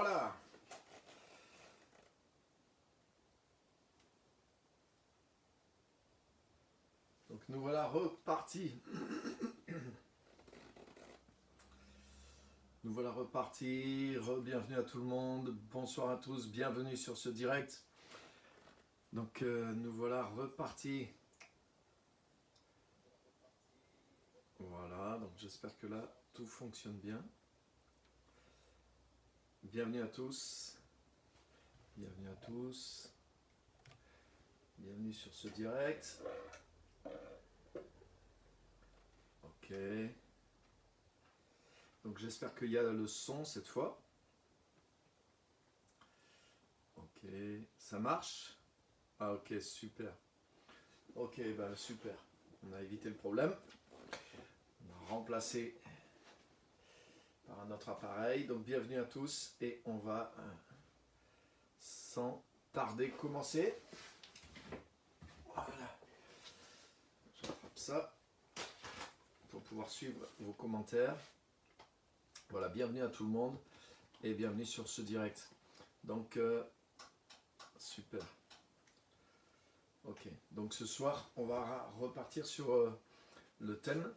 voilà. Donc nous voilà repartis. Nous voilà repartis. Bienvenue à tout le monde. Bonsoir à tous. Bienvenue sur ce direct. Donc nous voilà repartis. Voilà. Donc j'espère que là tout fonctionne bien. Bienvenue à tous. Bienvenue à tous. Bienvenue sur ce direct. Ok. Donc j'espère qu'il y a le son cette fois. Ok. Ça marche? Ah ok, super. Ok, ben super. On a évité le problème. On a remplacé par un autre appareil. Donc bienvenue à tous et on va sans tarder commencer. Voilà. J'attrape ça pour pouvoir suivre vos commentaires. Voilà, bienvenue à tout le monde et bienvenue sur ce direct. Donc super. Ok, donc ce soir on va repartir sur le thème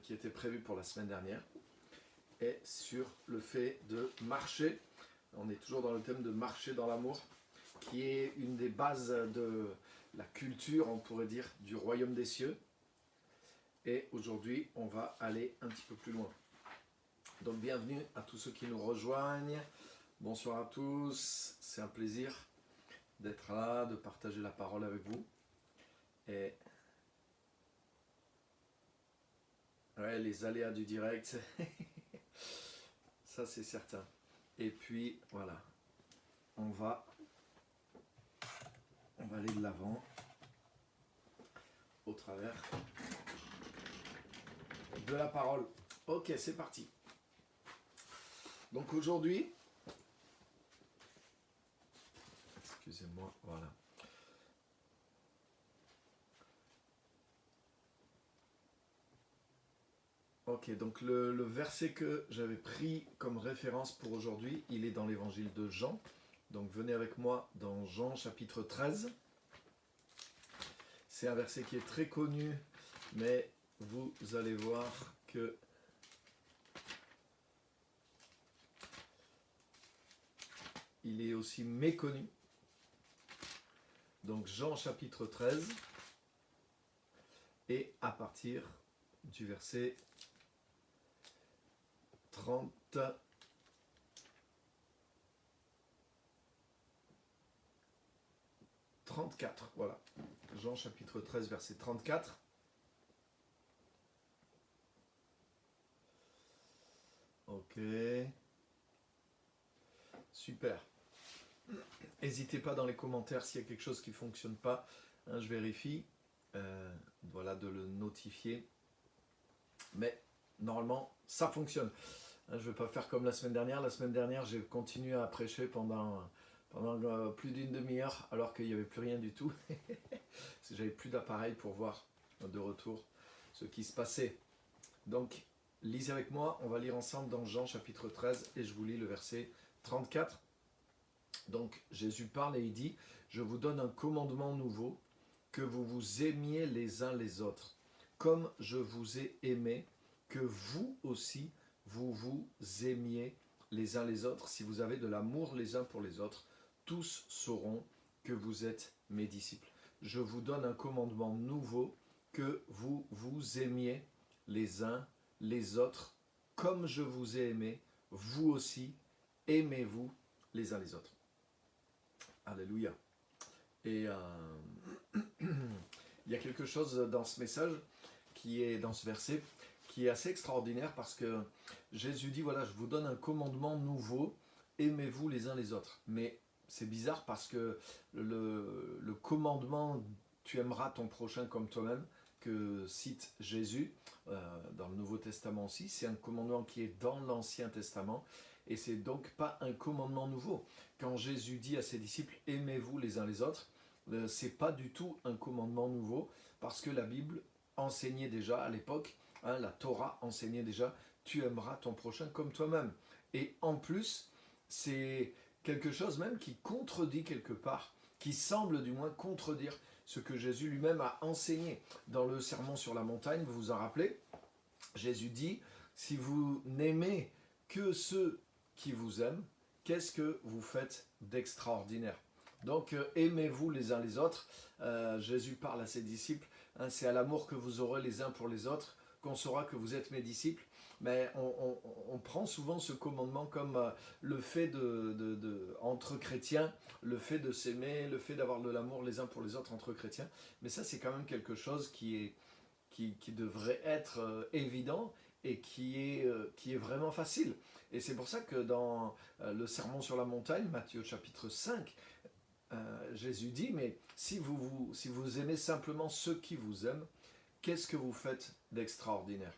qui était prévu pour la semaine dernière et sur le fait de marcher. On est toujours dans le thème de marcher dans l'amour, qui est une des bases de la culture, on pourrait dire, du royaume des cieux. Et aujourd'hui, on va aller un petit peu plus loin. Donc bienvenue à tous ceux qui nous rejoignent. Bonsoir à tous. C'est un plaisir d'être là, de partager la parole avec vous. Et ouais, les aléas du direct, ça c'est certain. Et puis voilà, on va aller de l'avant au travers de la parole. Ok, c'est parti. Donc aujourd'hui, excusez-moi, voilà. Ok, donc le verset que j'avais pris comme référence pour aujourd'hui, il est dans l'évangile de Jean. Donc venez avec moi dans Jean chapitre 13. C'est un verset qui est très connu, mais vous allez voir que il est aussi méconnu. Donc Jean chapitre 13, et à partir du verset 34, voilà. Jean chapitre 13, verset 34. Ok. Super. N'hésitez pas dans les commentaires s'il y a quelque chose qui ne fonctionne pas. Hein, je vérifie. Voilà, de le notifier. Mais normalement, ça fonctionne. Hein, je ne vais pas faire comme la semaine dernière. La semaine dernière, j'ai continué à prêcher pendant plus d'une demi-heure alors qu'il n'y avait plus rien du tout. J'avais plus d'appareil pour voir de retour ce qui se passait. Donc, lisez avec moi. On va lire ensemble dans Jean chapitre 13 et je vous lis le verset 34. Donc Jésus parle et il dit « Je vous donne un commandement nouveau, que vous vous aimiez les uns les autres, comme je vous ai aimé, que vous aussi vous vous aimiez les uns les autres. Si vous avez de l'amour les uns pour les autres, tous sauront que vous êtes mes disciples. Je vous donne un commandement nouveau, que vous vous aimiez les uns les autres, comme je vous ai aimé, vous aussi aimez-vous les uns les autres. » Alléluia. Et il y a quelque chose dans ce message, qui est dans ce verset, qui est assez extraordinaire parce que Jésus dit, voilà, je vous donne un commandement nouveau, aimez-vous les uns les autres. Mais c'est bizarre parce que le commandement, tu aimeras ton prochain comme toi-même, que cite Jésus dans le Nouveau Testament aussi, c'est un commandement qui est dans l'Ancien Testament. Et c'est donc pas un commandement nouveau. Quand Jésus dit à ses disciples « aimez-vous les uns les autres », c'est pas du tout un commandement nouveau, parce que la Bible enseignait déjà à l'époque, hein, la Torah enseignait déjà « tu aimeras ton prochain comme toi-même ». Et en plus, c'est quelque chose même qui contredit quelque part, qui semble du moins contredire ce que Jésus lui-même a enseigné dans le Sermon sur la montagne. Vous vous en rappelez? Jésus dit, si vous n'aimez que ceux qui vous aiment, qu'est-ce que vous faites d'extraordinaire? Donc aimez-vous les uns les autres. Jésus parle à ses disciples, hein, c'est à l'amour que vous aurez les uns pour les autres qu'on saura que vous êtes mes disciples. Mais on prend souvent ce commandement comme le fait entre chrétiens, le fait de s'aimer, le fait d'avoir de l'amour les uns pour les autres entre chrétiens. Mais ça, c'est quand même quelque chose qui devrait être évident et qui est vraiment facile. Et c'est pour ça que dans le Sermon sur la montagne, Matthieu chapitre 5, Jésus dit, mais si vous aimez simplement ceux qui vous aiment, qu'est-ce que vous faites d'extraordinaire?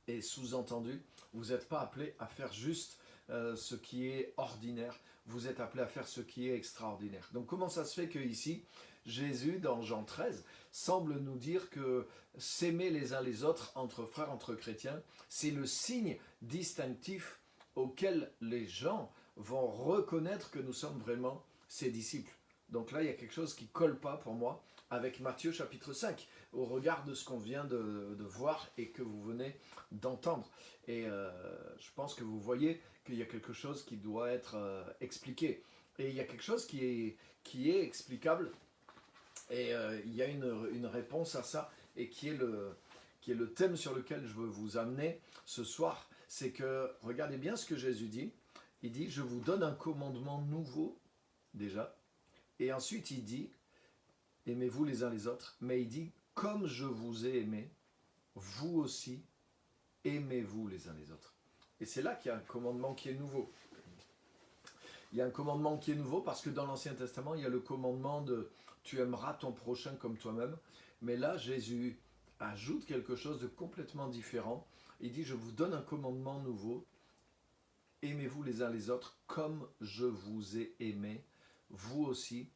Et sous-entendu, vous n'êtes pas appelé à faire juste ce qui est ordinaire, vous êtes appelé à faire ce qui est extraordinaire. Donc comment ça se fait que ici, Jésus, dans Jean 13, semble nous dire que s'aimer les uns les autres, entre frères, entre chrétiens, c'est le signe distinctif auquel les gens vont reconnaître que nous sommes vraiment ses disciples. Donc là, il y a quelque chose qui ne colle pas pour moi avec Matthieu chapitre 5, au regard de ce qu'on vient de voir et que vous venez d'entendre. Et je pense que vous voyez qu'il y a quelque chose qui doit être expliqué. Et il y a quelque chose qui est explicable, et il y a une réponse à ça, et qui est le thème sur lequel je veux vous amener ce soir. C'est que, regardez bien ce que Jésus dit. Il dit, je vous donne un commandement nouveau, déjà. Et ensuite, il dit, aimez-vous les uns les autres. Mais il dit, comme je vous ai aimé, vous aussi, aimez-vous les uns les autres. Et c'est là qu'il y a un commandement qui est nouveau. Il y a un commandement qui est nouveau parce que dans l'Ancien Testament, il y a le commandement de « tu aimeras ton prochain comme toi-même ». Mais là, Jésus ajoute quelque chose de complètement différent. Il dit « je vous donne un commandement nouveau, aimez-vous les uns les autres comme je vous ai aimé, vous aussi,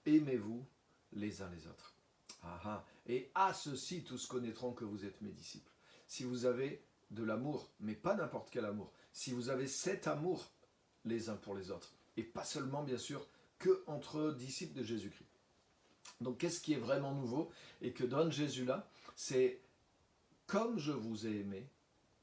aimez-vous les uns les autres. » Et à ceci, tous connaîtront que vous êtes mes disciples. Si vous avez de l'amour, mais pas n'importe quel amour, si vous avez cet amour les uns pour les autres, et pas seulement, bien sûr, que entre disciples de Jésus-Christ. Donc, qu'est-ce qui est vraiment nouveau et que donne Jésus là? C'est comme je vous ai aimé,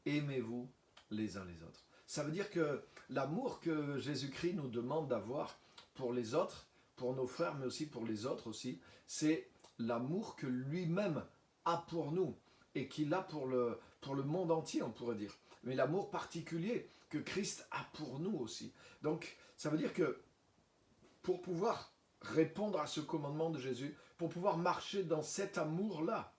aimez-vous les uns les autres. Ça veut dire que l'amour que Jésus-Christ nous demande d'avoir pour les autres, pour nos frères, mais aussi pour les autres aussi, c'est l'amour que lui-même a pour nous et qu'il a pour le monde entier, on pourrait dire. Mais l'amour particulier que Christ a pour nous aussi. Donc, ça veut dire que pour pouvoir répondre à ce commandement de Jésus, pour pouvoir marcher dans cet amour-là,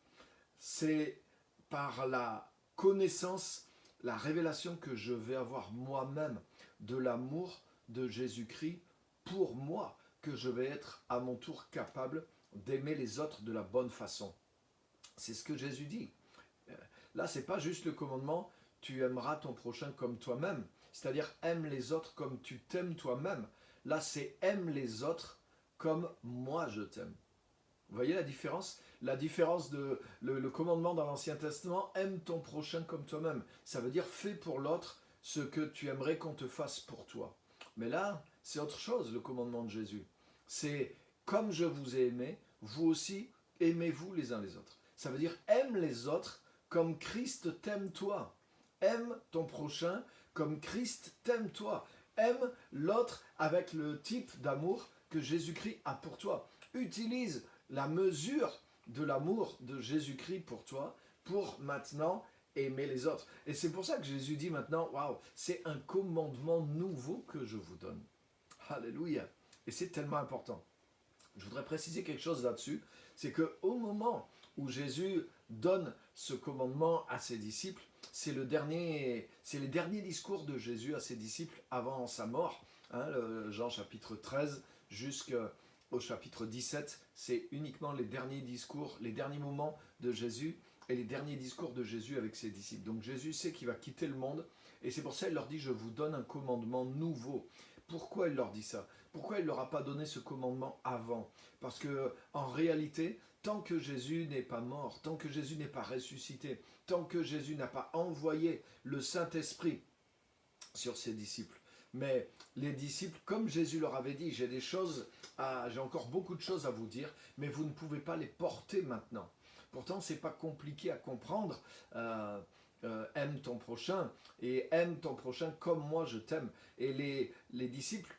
c'est par la connaissance, la révélation que je vais avoir moi-même de l'amour de Jésus-Christ pour moi, que je vais être à mon tour capable d'aimer les autres de la bonne façon. C'est ce que Jésus dit. Là, ce n'est pas juste le commandement « tu aimeras ton prochain comme toi-même », c'est-à-dire « aime les autres comme tu t'aimes toi-même ». Là, c'est « aime les autres comme moi je t'aime ». Vous voyez la différence? La différence de le commandement dans l'Ancien Testament, aime ton prochain comme toi-même. Ça veut dire fais pour l'autre ce que tu aimerais qu'on te fasse pour toi. Mais là, c'est autre chose, le commandement de Jésus. C'est comme je vous ai aimé, vous aussi aimez-vous les uns les autres. Ça veut dire aime les autres comme Christ t'aime toi. Aime ton prochain comme Christ t'aime toi. Aime l'autre avec le type d'amour que Jésus-Christ a pour toi. Utilise la mesure de l'amour de Jésus-Christ pour toi, pour maintenant aimer les autres. Et c'est pour ça que Jésus dit maintenant, waouh, c'est un commandement nouveau que je vous donne. Alléluia. Et c'est tellement important. Je voudrais préciser quelque chose là-dessus, c'est qu'au moment où Jésus donne ce commandement à ses disciples, c'est les derniers discours de Jésus à ses disciples avant sa mort, Jean chapitre 13 jusqu'au chapitre 17, c'est uniquement les derniers discours, les derniers moments de Jésus et les derniers discours de Jésus avec ses disciples. Donc Jésus sait qu'il va quitter le monde et c'est pour ça qu'il leur dit « je vous donne un commandement nouveau ». Pourquoi il leur dit ça? Pourquoi il ne leur a pas donné ce commandement avant? Parce que en réalité, tant que Jésus n'est pas mort, tant que Jésus n'est pas ressuscité, tant que Jésus n'a pas envoyé le Saint-Esprit sur ses disciples, Mais les disciples, comme Jésus leur avait dit, j'ai encore beaucoup de choses à vous dire, mais vous ne pouvez pas les porter maintenant. Pourtant, c'est pas compliqué à comprendre. Aime ton prochain et aime ton prochain comme moi je t'aime. Et les disciples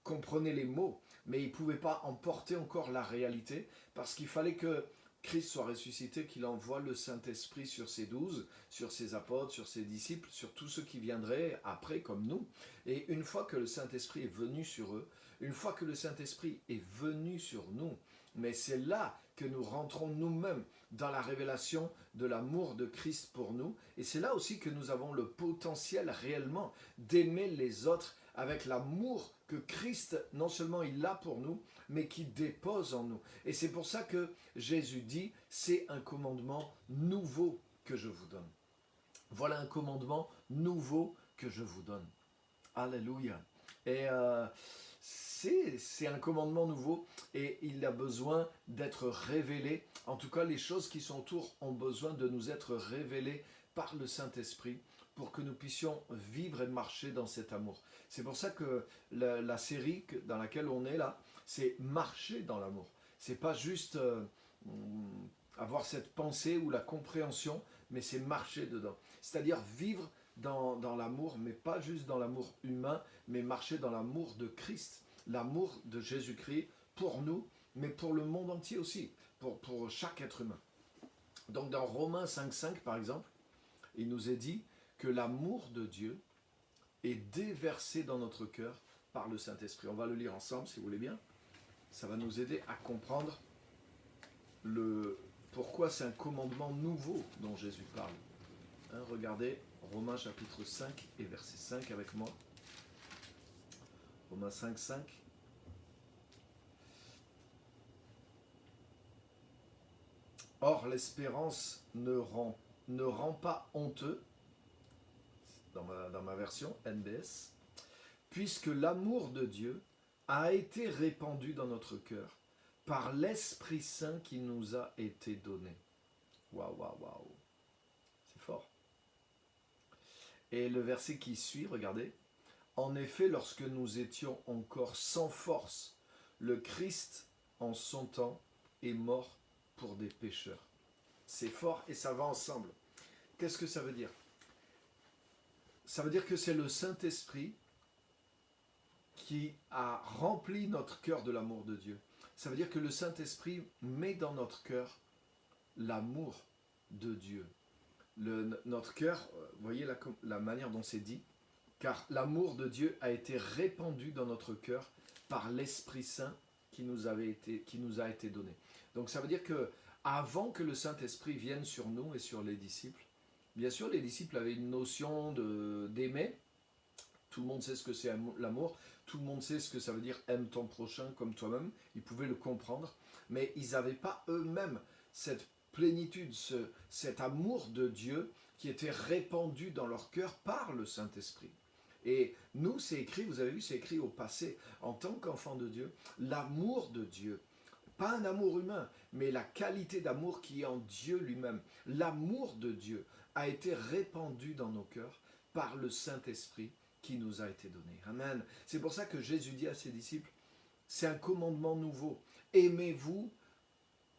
comprenaient les mots, mais ils ne pouvaient pas en porter encore la réalité parce qu'il fallait que Christ soit ressuscité, qu'il envoie le Saint-Esprit sur ses 12, sur ses apôtres, sur ses disciples, sur tous ceux qui viendraient après comme nous. Et une fois que le Saint-Esprit est venu sur eux, une fois que le Saint-Esprit est venu sur nous, mais c'est là que nous rentrons nous-mêmes dans la révélation de l'amour de Christ pour nous. Et c'est là aussi que nous avons le potentiel réellement d'aimer les autres avec l'amour que Christ, non seulement il a pour nous, mais qui dépose en nous. Et c'est pour ça que Jésus dit, c'est un commandement nouveau que je vous donne. Voilà un commandement nouveau que je vous donne. Alléluia. Et c'est un commandement nouveau et il a besoin d'être révélé. En tout cas, les choses qui sont autour ont besoin de nous être révélées par le Saint-Esprit pour que nous puissions vivre et marcher dans cet amour. C'est pour ça que la série dans laquelle on est là, c'est marcher dans l'amour. C'est pas juste avoir cette pensée ou la compréhension, mais c'est marcher dedans. C'est-à-dire vivre dans l'amour, mais pas juste dans l'amour humain, mais marcher dans l'amour de Christ, l'amour de Jésus-Christ pour nous, mais pour le monde entier aussi, pour chaque être humain. Donc dans Romains 5,5 par exemple, il nous est dit que l'amour de Dieu est déversé dans notre cœur par le Saint-Esprit. On va le lire ensemble si vous voulez bien. Ça va nous aider à comprendre pourquoi c'est un commandement nouveau dont Jésus parle. Regardez Romains chapitre 5 et verset 5 avec moi. Romains 5, 5. Or l'espérance ne rend pas honteux, dans ma version NBS, puisque l'amour de Dieu a été répandu dans notre cœur par l'Esprit Saint qui nous a été donné. Waouh, waouh, waouh. C'est fort. Et le verset qui suit, regardez. En effet, lorsque nous étions encore sans force, le Christ, en son temps, est mort pour des pécheurs. C'est fort et ça va ensemble. Qu'est-ce que ça veut dire? Ça veut dire que c'est le Saint-Esprit qui a rempli notre cœur de l'amour de Dieu. Ça veut dire que le Saint-Esprit met dans notre cœur l'amour de Dieu. Notre cœur, vous voyez la manière dont c'est dit, car l'amour de Dieu a été répandu dans notre cœur par l'Esprit Saint qui nous a été donné. Donc ça veut dire que avant que le Saint-Esprit vienne sur nous et sur les disciples, bien sûr les disciples avaient une notion d'aimer. Tout le monde sait ce que c'est l'amour, tout le monde sait ce que ça veut dire aime ton prochain comme toi-même, ils pouvaient le comprendre, mais ils n'avaient pas eux-mêmes cette plénitude, cet amour de Dieu qui était répandu dans leur cœur par le Saint-Esprit. Et nous, c'est écrit, vous avez vu, c'est écrit au passé, en tant qu'enfants de Dieu, l'amour de Dieu, pas un amour humain, mais la qualité d'amour qui est en Dieu lui-même, l'amour de Dieu a été répandu dans nos cœurs par le Saint-Esprit qui nous a été donné. Amen. C'est pour ça que Jésus dit à ses disciples, c'est un commandement nouveau. Aimez-vous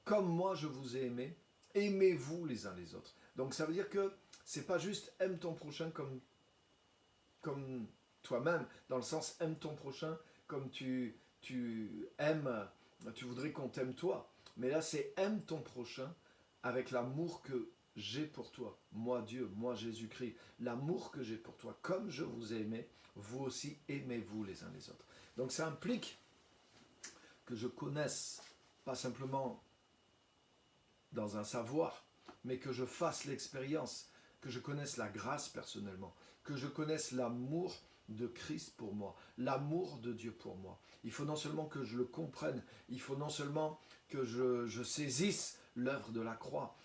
comme moi je vous ai aimé. Aimez-vous les uns les autres. Donc ça veut dire que c'est pas juste aime ton prochain comme toi-même, dans le sens aime ton prochain comme tu aimes, tu voudrais qu'on t'aime toi. Mais là c'est aime ton prochain avec l'amour que j'ai pour toi, moi Dieu, moi Jésus-Christ, l'amour que j'ai pour toi, comme je vous ai aimé, vous aussi aimez-vous les uns les autres. Donc ça implique que je connaisse, pas simplement dans un savoir, mais que je fasse l'expérience, que je connaisse la grâce personnellement, que je connaisse l'amour de Christ pour moi, l'amour de Dieu pour moi. Il faut non seulement que je le comprenne, il faut non seulement que je saisisse l'œuvre de la croix,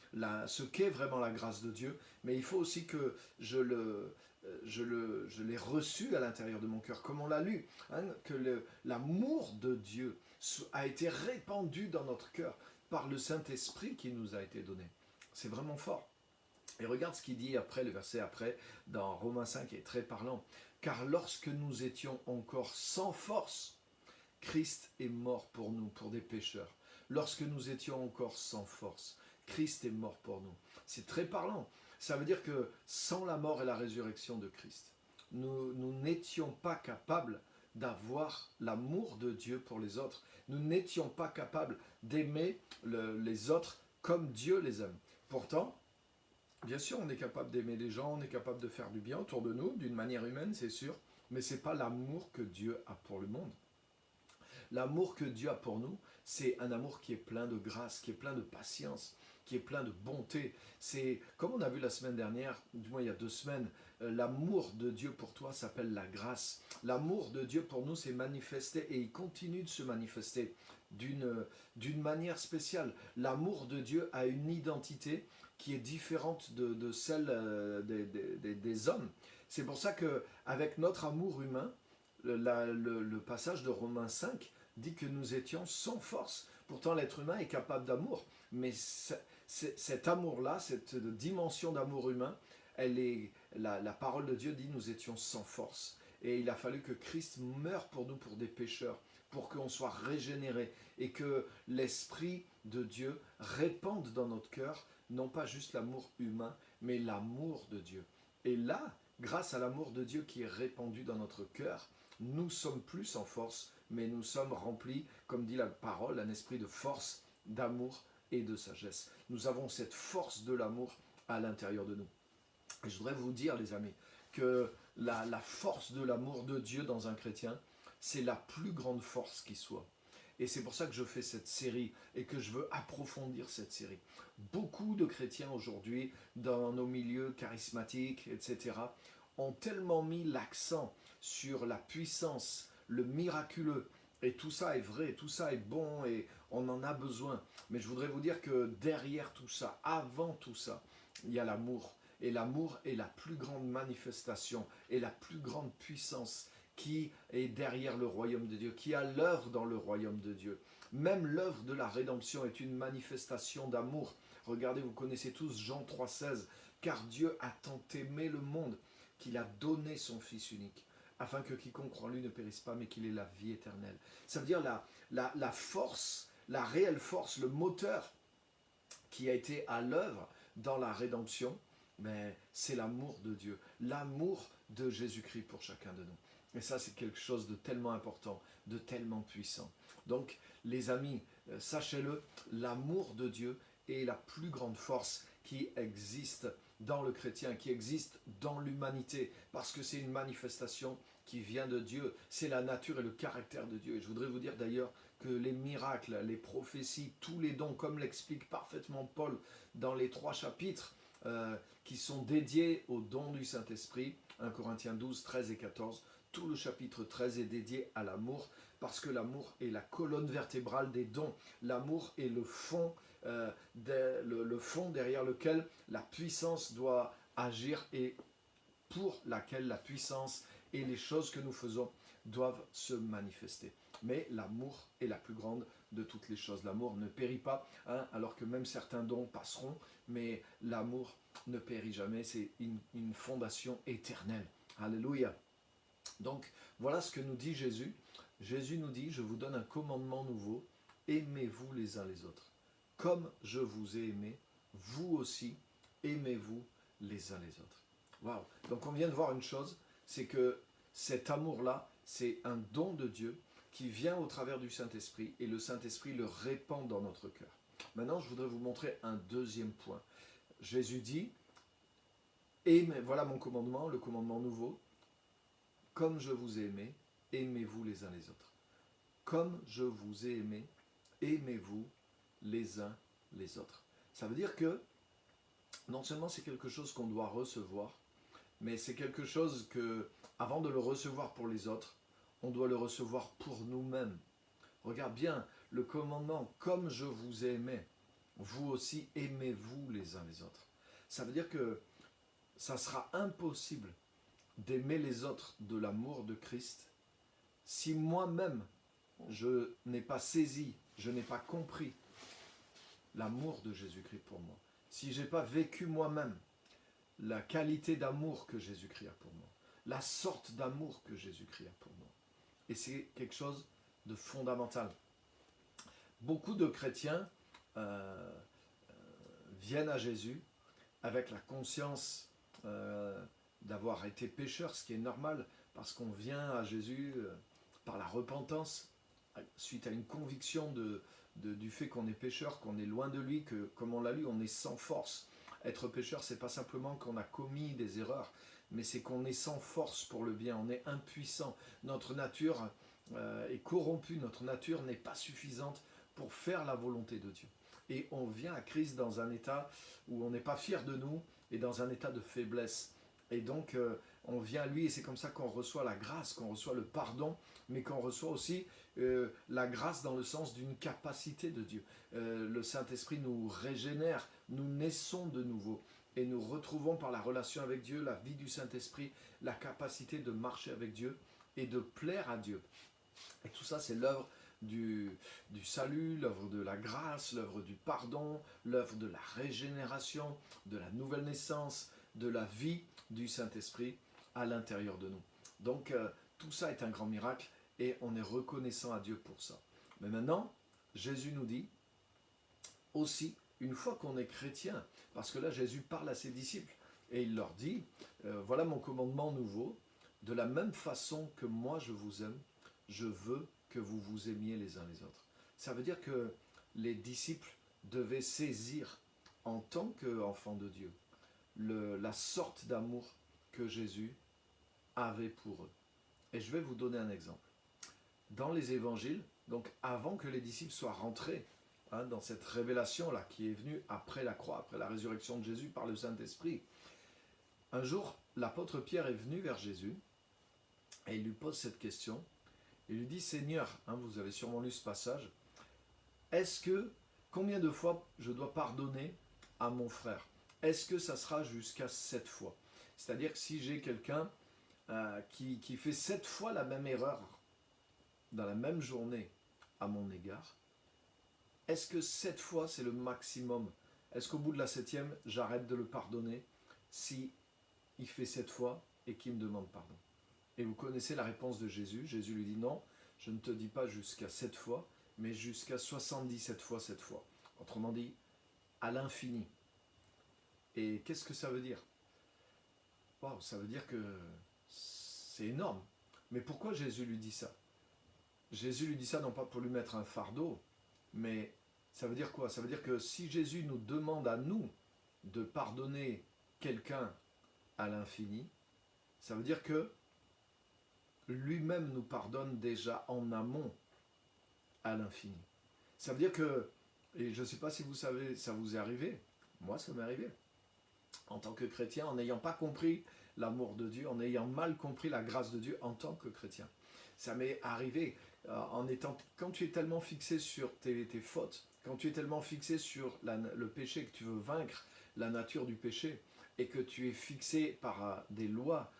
ce qu'est vraiment la grâce de Dieu, mais il faut aussi que je l'ai reçu à l'intérieur de mon cœur, comme on l'a lu, que l'amour de Dieu a été répandu dans notre cœur par le Saint-Esprit qui nous a été donné. C'est vraiment fort. Et regarde ce qu'il dit après, le verset après, dans Romains 5, qui est très parlant. Car lorsque nous étions encore sans force, Christ est mort pour nous, pour des pécheurs. Lorsque nous étions encore sans force, Christ est mort pour nous. C'est très parlant. Ça veut dire que sans la mort et la résurrection de Christ, nous n'étions pas capables d'avoir l'amour de Dieu pour les autres. Nous n'étions pas capables d'aimer les autres comme Dieu les aime. Pourtant, bien sûr, on est capable d'aimer les gens, on est capable de faire du bien autour de nous, d'une manière humaine, c'est sûr, mais ce n'est pas l'amour que Dieu a pour le monde. L'amour que Dieu a pour nous, c'est un amour qui est plein de grâce, qui est plein de patience, qui est plein de bonté. C'est, comme on a vu la semaine dernière, du moins il y a 2 semaines, l'amour de Dieu pour toi s'appelle la grâce. L'amour de Dieu pour nous s'est manifesté et il continue de se manifester d'une manière spéciale. L'amour de Dieu a une identité qui est différente de celle des hommes. C'est pour ça qu'avec notre amour humain, le passage de Romains 5 dit que nous étions sans force. Pourtant, l'être humain est capable d'amour. Mais cet amour-là, cette dimension d'amour humain, la parole de Dieu dit nous étions sans force. Et il a fallu que Christ meure pour nous, pour des pécheurs, pour qu'on soit régénérés et que l'Esprit de Dieu répande dans notre cœur, non pas juste l'amour humain, mais l'amour de Dieu. Et là, grâce à l'amour de Dieu qui est répandu dans notre cœur, nous sommes plus sans force, mais nous sommes remplis, comme dit la parole, d'un esprit de force, d'amour et de sagesse. Nous avons cette force de l'amour à l'intérieur de nous. Et je voudrais vous dire, les amis, que la force de l'amour de Dieu dans un chrétien, c'est la plus grande force qui soit. Et c'est pour ça que je fais cette série et que je veux approfondir cette série. Beaucoup de chrétiens aujourd'hui, dans nos milieux charismatiques, etc., ont tellement mis l'accent sur la puissance, le miraculeux, et tout ça est vrai, tout ça est bon et on en a besoin. Mais je voudrais vous dire que derrière tout ça, avant tout ça, il y a l'amour. Et l'amour est la plus grande manifestation et la plus grande puissance qui est derrière le royaume de Dieu, qui a l'œuvre dans le royaume de Dieu. Même l'œuvre de la rédemption est une manifestation d'amour. Regardez, vous connaissez tous Jean 3,16. Car Dieu a tant aimé le monde qu'il a donné son Fils unique, afin que quiconque croit en lui ne périsse pas, mais qu'il ait la vie éternelle. Ça veut dire la force, la réelle force, le moteur qui a été à l'œuvre dans la rédemption, mais c'est l'amour de Dieu, l'amour de Jésus-Christ pour chacun de nous. Et ça, c'est quelque chose de tellement important, de tellement puissant. Donc, les amis, sachez-le, l'amour de Dieu est la plus grande force qui existe dans le chrétien, qui existe dans l'humanité, parce que c'est une manifestation qui vient de Dieu. C'est la nature et le caractère de Dieu. Et je voudrais vous dire d'ailleurs que les miracles, les prophéties, tous les dons, comme l'explique parfaitement Paul dans les 3 chapitres qui sont dédiés aux dons du Saint-Esprit, 1 Corinthiens 12, 13 et 14, tout le chapitre 13 est dédié à l'amour, parce que l'amour est la colonne vertébrale des dons. L'amour est le fond derrière lequel la puissance doit agir et pour laquelle la puissance et les choses que nous faisons doivent se manifester. Mais l'amour est la plus grande de toutes les choses. L'amour ne périt pas, hein, alors que même certains dons passeront, mais l'amour ne périt jamais. C'est une fondation éternelle. Alléluia. Donc, voilà ce que nous dit Jésus. Jésus nous dit, je vous donne un commandement nouveau, aimez-vous les uns les autres. Comme je vous ai aimé, vous aussi, aimez-vous les uns les autres. Waouh! Donc on vient de voir une chose, c'est que cet amour-là, c'est un don de Dieu qui vient au travers du Saint-Esprit et le Saint-Esprit le répand dans notre cœur. Maintenant, je voudrais vous montrer un deuxième point. Jésus dit, voilà mon commandement, le commandement nouveau, comme je vous ai aimé, aimez-vous les uns les autres. Comme je vous ai aimé, aimez-vous les uns les autres. Ça veut dire que non seulement c'est quelque chose qu'on doit recevoir, mais c'est quelque chose que, avant de le recevoir pour les autres, on doit le recevoir pour nous-mêmes. Regarde bien, le commandement, comme je vous ai aimé, vous aussi aimez-vous les uns les autres. Ça veut dire que ça sera impossible d'aimer les autres de l'amour de Christ si moi-même je n'ai pas saisi, je n'ai pas compris l'amour de Jésus-Christ pour moi. Si je n'ai pas vécu moi-même la qualité d'amour que Jésus-Christ a pour moi. la sorte d'amour que Jésus-Christ a pour nous. Et c'est quelque chose de fondamental. Beaucoup de chrétiens viennent à Jésus avec la conscience d'avoir été pécheurs, ce qui est normal, parce qu'on vient à Jésus par la repentance, suite à une conviction du fait qu'on est pécheur, qu'on est loin de lui, que, comme on l'a lu, on est sans force. Être pécheur, c'est pas simplement qu'on a commis des erreurs, mais c'est qu'on est sans force pour le bien, on est impuissant. Notre nature est corrompue, notre nature n'est pas suffisante pour faire la volonté de Dieu. Et on vient à Christ dans un état où on n'est pas fier de nous et dans un état de faiblesse. Et donc, on vient à lui et c'est comme ça qu'on reçoit la grâce, qu'on reçoit le pardon, mais qu'on reçoit aussi la grâce dans le sens d'une capacité de Dieu. Le Saint-Esprit nous régénère, nous naissons de nouveau et nous retrouvons par la relation avec Dieu, la vie du Saint-Esprit, la capacité de marcher avec Dieu et de plaire à Dieu. Et tout ça, c'est l'œuvre du salut, l'œuvre de la grâce, l'œuvre du pardon, l'œuvre de la régénération, de la nouvelle naissance, de la vie du Saint-Esprit à l'intérieur de nous. Donc, tout ça est un grand miracle et on est reconnaissant à Dieu pour ça. Mais maintenant, Jésus nous dit aussi, une fois qu'on est chrétien, parce que là, Jésus parle à ses disciples et il leur dit, voilà mon commandement nouveau, de la même façon que moi je vous aime, je veux que vous vous aimiez les uns les autres. Ça veut dire que les disciples devaient saisir en tant qu'enfants de Dieu la sorte d'amour que Jésus avait pour eux. Et je vais vous donner un exemple. Dans les évangiles, donc avant que les disciples soient rentrés dans cette révélation-là qui est venue après la croix, après la résurrection de Jésus par le Saint-Esprit, un jour, l'apôtre Pierre est venu vers Jésus et il lui pose cette question. Il lui dit, Seigneur, vous avez sûrement lu ce passage, combien de fois je dois pardonner à mon frère? Est-ce que ça sera jusqu'à 7 fois? C'est-à-dire que si j'ai quelqu'un qui fait 7 fois la même erreur dans la même journée à mon égard, est-ce que 7 fois c'est le maximum? Est-ce qu'au bout de la 7e, j'arrête de le pardonner si il fait 7 fois et qu'il me demande pardon? Et vous connaissez la réponse de Jésus. Jésus lui dit non, je ne te dis pas jusqu'à 7 fois, mais jusqu'à 77 fois 7 fois. Autrement dit, à l'infini. Et qu'est-ce que ça veut dire? Wow, ça veut dire que c'est énorme. Mais pourquoi Jésus lui dit ça? Jésus lui dit ça non pas pour lui mettre un fardeau, mais ça veut dire quoi? Ça veut dire que si Jésus nous demande à nous de pardonner quelqu'un à l'infini, ça veut dire que lui-même nous pardonne déjà en amont à l'infini. Ça veut dire que, et je ne sais pas si vous savez, ça vous est arrivé, moi ça m'est arrivé, en tant que chrétien, en n'ayant pas compris l'amour de Dieu, en ayant mal compris la grâce de Dieu en tant que chrétien. Ça m'est arrivé quand tu es tellement fixé sur tes fautes, quand tu es tellement fixé sur le péché, que tu veux vaincre la nature du péché, et que tu es fixé par des lois,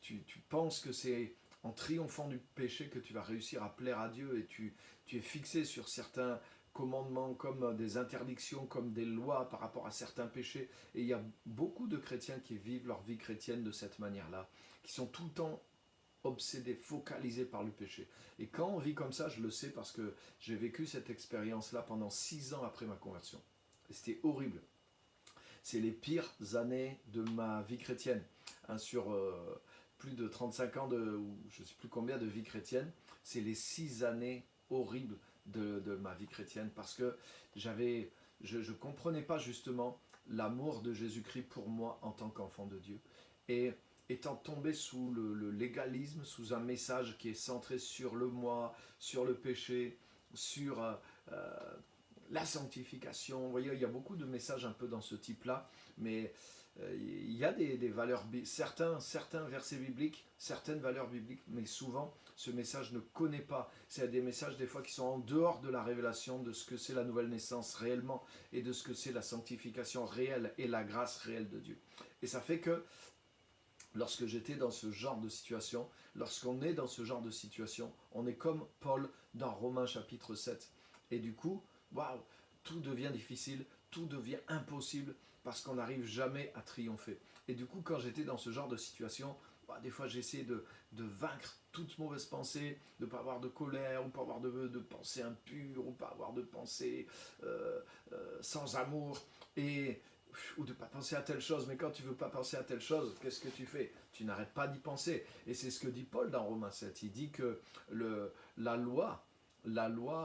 tu penses que c'est en triomphant du péché que tu vas réussir à plaire à Dieu, et tu es fixé sur certains commandements comme des interdictions, comme des lois par rapport à certains péchés. Et il y a beaucoup de chrétiens qui vivent leur vie chrétienne de cette manière-là, qui sont tout le temps obsédés, focalisés par le péché. Et quand on vit comme ça, je le sais parce que j'ai vécu cette expérience-là pendant 6 ans après ma conversion. Et c'était horrible. C'est les pires années de ma vie chrétienne. Sur plus de 35 ans, ou je ne sais plus combien de vie chrétienne, c'est les 6 années horribles de ma vie chrétienne, parce que je ne comprenais pas justement l'amour de Jésus-Christ pour moi en tant qu'enfant de Dieu. Et étant tombé sous le légalisme, sous un message qui est centré sur le moi, sur le péché, sur la sanctification. Vous voyez, il y a beaucoup de messages un peu dans ce type-là, mais il y a des valeurs, certains versets bibliques, certaines valeurs bibliques, mais souvent ce message ne connaît pas. C'est des messages des fois qui sont en dehors de la révélation de ce que c'est la nouvelle naissance réellement et de ce que c'est la sanctification réelle et la grâce réelle de Dieu. Et ça fait que lorsque j'étais dans ce genre de situation, lorsqu'on est dans ce genre de situation, on est comme Paul dans Romains chapitre 7. Et du coup, waouh, tout devient difficile, tout devient impossible parce qu'on n'arrive jamais à triompher. Et du coup, quand j'étais dans ce genre de situation, des fois j'essayais de vaincre toute mauvaise pensée, de ne pas avoir de colère, ou pas avoir de pensée impure, ou pas avoir de pensée sans amour, ou de ne pas penser à telle chose. Mais quand tu ne veux pas penser à telle chose, qu'est-ce que tu fais? Tu n'arrêtes pas d'y penser. Et c'est ce que dit Paul dans Romains 7. Il dit que la loi,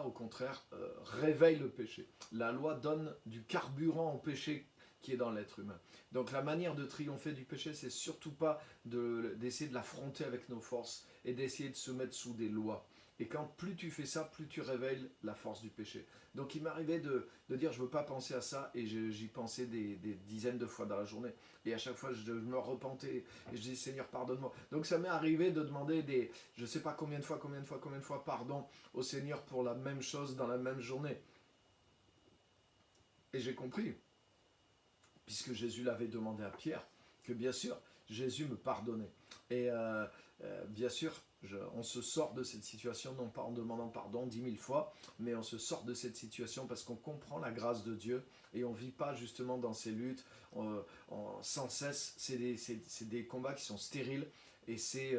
au contraire, réveille le péché. La loi donne du carburant au péché qui est dans l'être humain. Donc la manière de triompher du péché, c'est surtout pas d'essayer de l'affronter avec nos forces et d'essayer de se mettre sous des lois. Et quand plus tu fais ça, plus tu révèles la force du péché. Donc il m'arrivait de dire je veux pas penser à ça, et j'y pensais des dizaines de fois dans la journée. Et à chaque fois je me repentais et je disais Seigneur pardonne-moi. Donc ça m'est arrivé de demander je sais pas combien de fois pardon au Seigneur pour la même chose dans la même journée. Et j'ai compris, puisque Jésus l'avait demandé à Pierre, que bien sûr, Jésus me pardonnait. Et bien sûr, on se sort de cette situation, non pas en demandant pardon 10 000 fois, mais on se sort de cette situation parce qu'on comprend la grâce de Dieu et on ne vit pas justement dans ces luttes sans cesse. C'est des combats qui sont stériles et c'est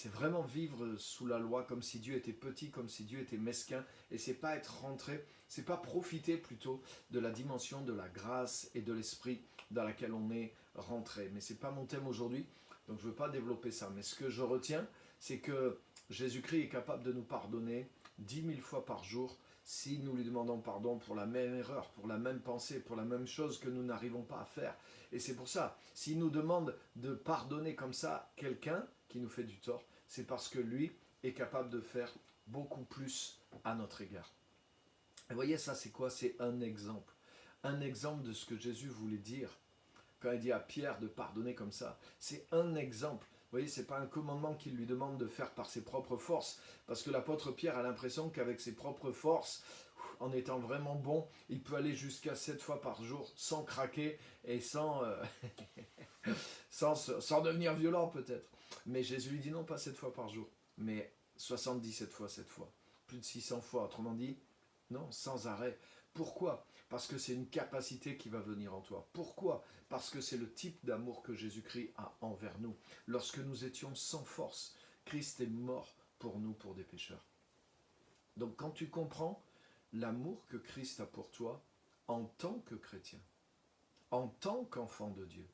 vraiment vivre sous la loi comme si Dieu était petit, comme si Dieu était mesquin, et c'est pas être rentré, c'est pas profiter plutôt de la dimension de la grâce et de l'esprit dans laquelle on est rentré. Mais c'est pas mon thème aujourd'hui, donc je veux pas développer ça. Mais ce que je retiens, c'est que Jésus-Christ est capable de nous pardonner 10 000 fois par jour si nous lui demandons pardon pour la même erreur, pour la même pensée, pour la même chose que nous n'arrivons pas à faire. Et c'est pour ça, s'il nous demande de pardonner comme ça quelqu'un qui nous fait du tort, c'est parce que lui est capable de faire beaucoup plus à notre égard. Et vous voyez, ça c'est quoi? C'est un exemple. Un exemple de ce que Jésus voulait dire quand il dit à Pierre de pardonner comme ça. C'est un exemple. Vous voyez, ce n'est pas un commandement qu'il lui demande de faire par ses propres forces. Parce que l'apôtre Pierre a l'impression qu'avec ses propres forces, en étant vraiment bon, il peut aller jusqu'à 7 fois par jour sans craquer et sans devenir violent peut-être. Mais Jésus lui dit non, pas 7 fois par jour, mais 77 fois 7 fois. Plus de 600 fois, autrement dit, non, sans arrêt. Pourquoi? Parce que c'est une capacité qui va venir en toi. Pourquoi? Parce que c'est le type d'amour que Jésus-Christ a envers nous. Lorsque nous étions sans force, Christ est mort pour nous, pour des pécheurs. Donc quand tu comprends l'amour que Christ a pour toi en tant que chrétien, en tant qu'enfant de Dieu,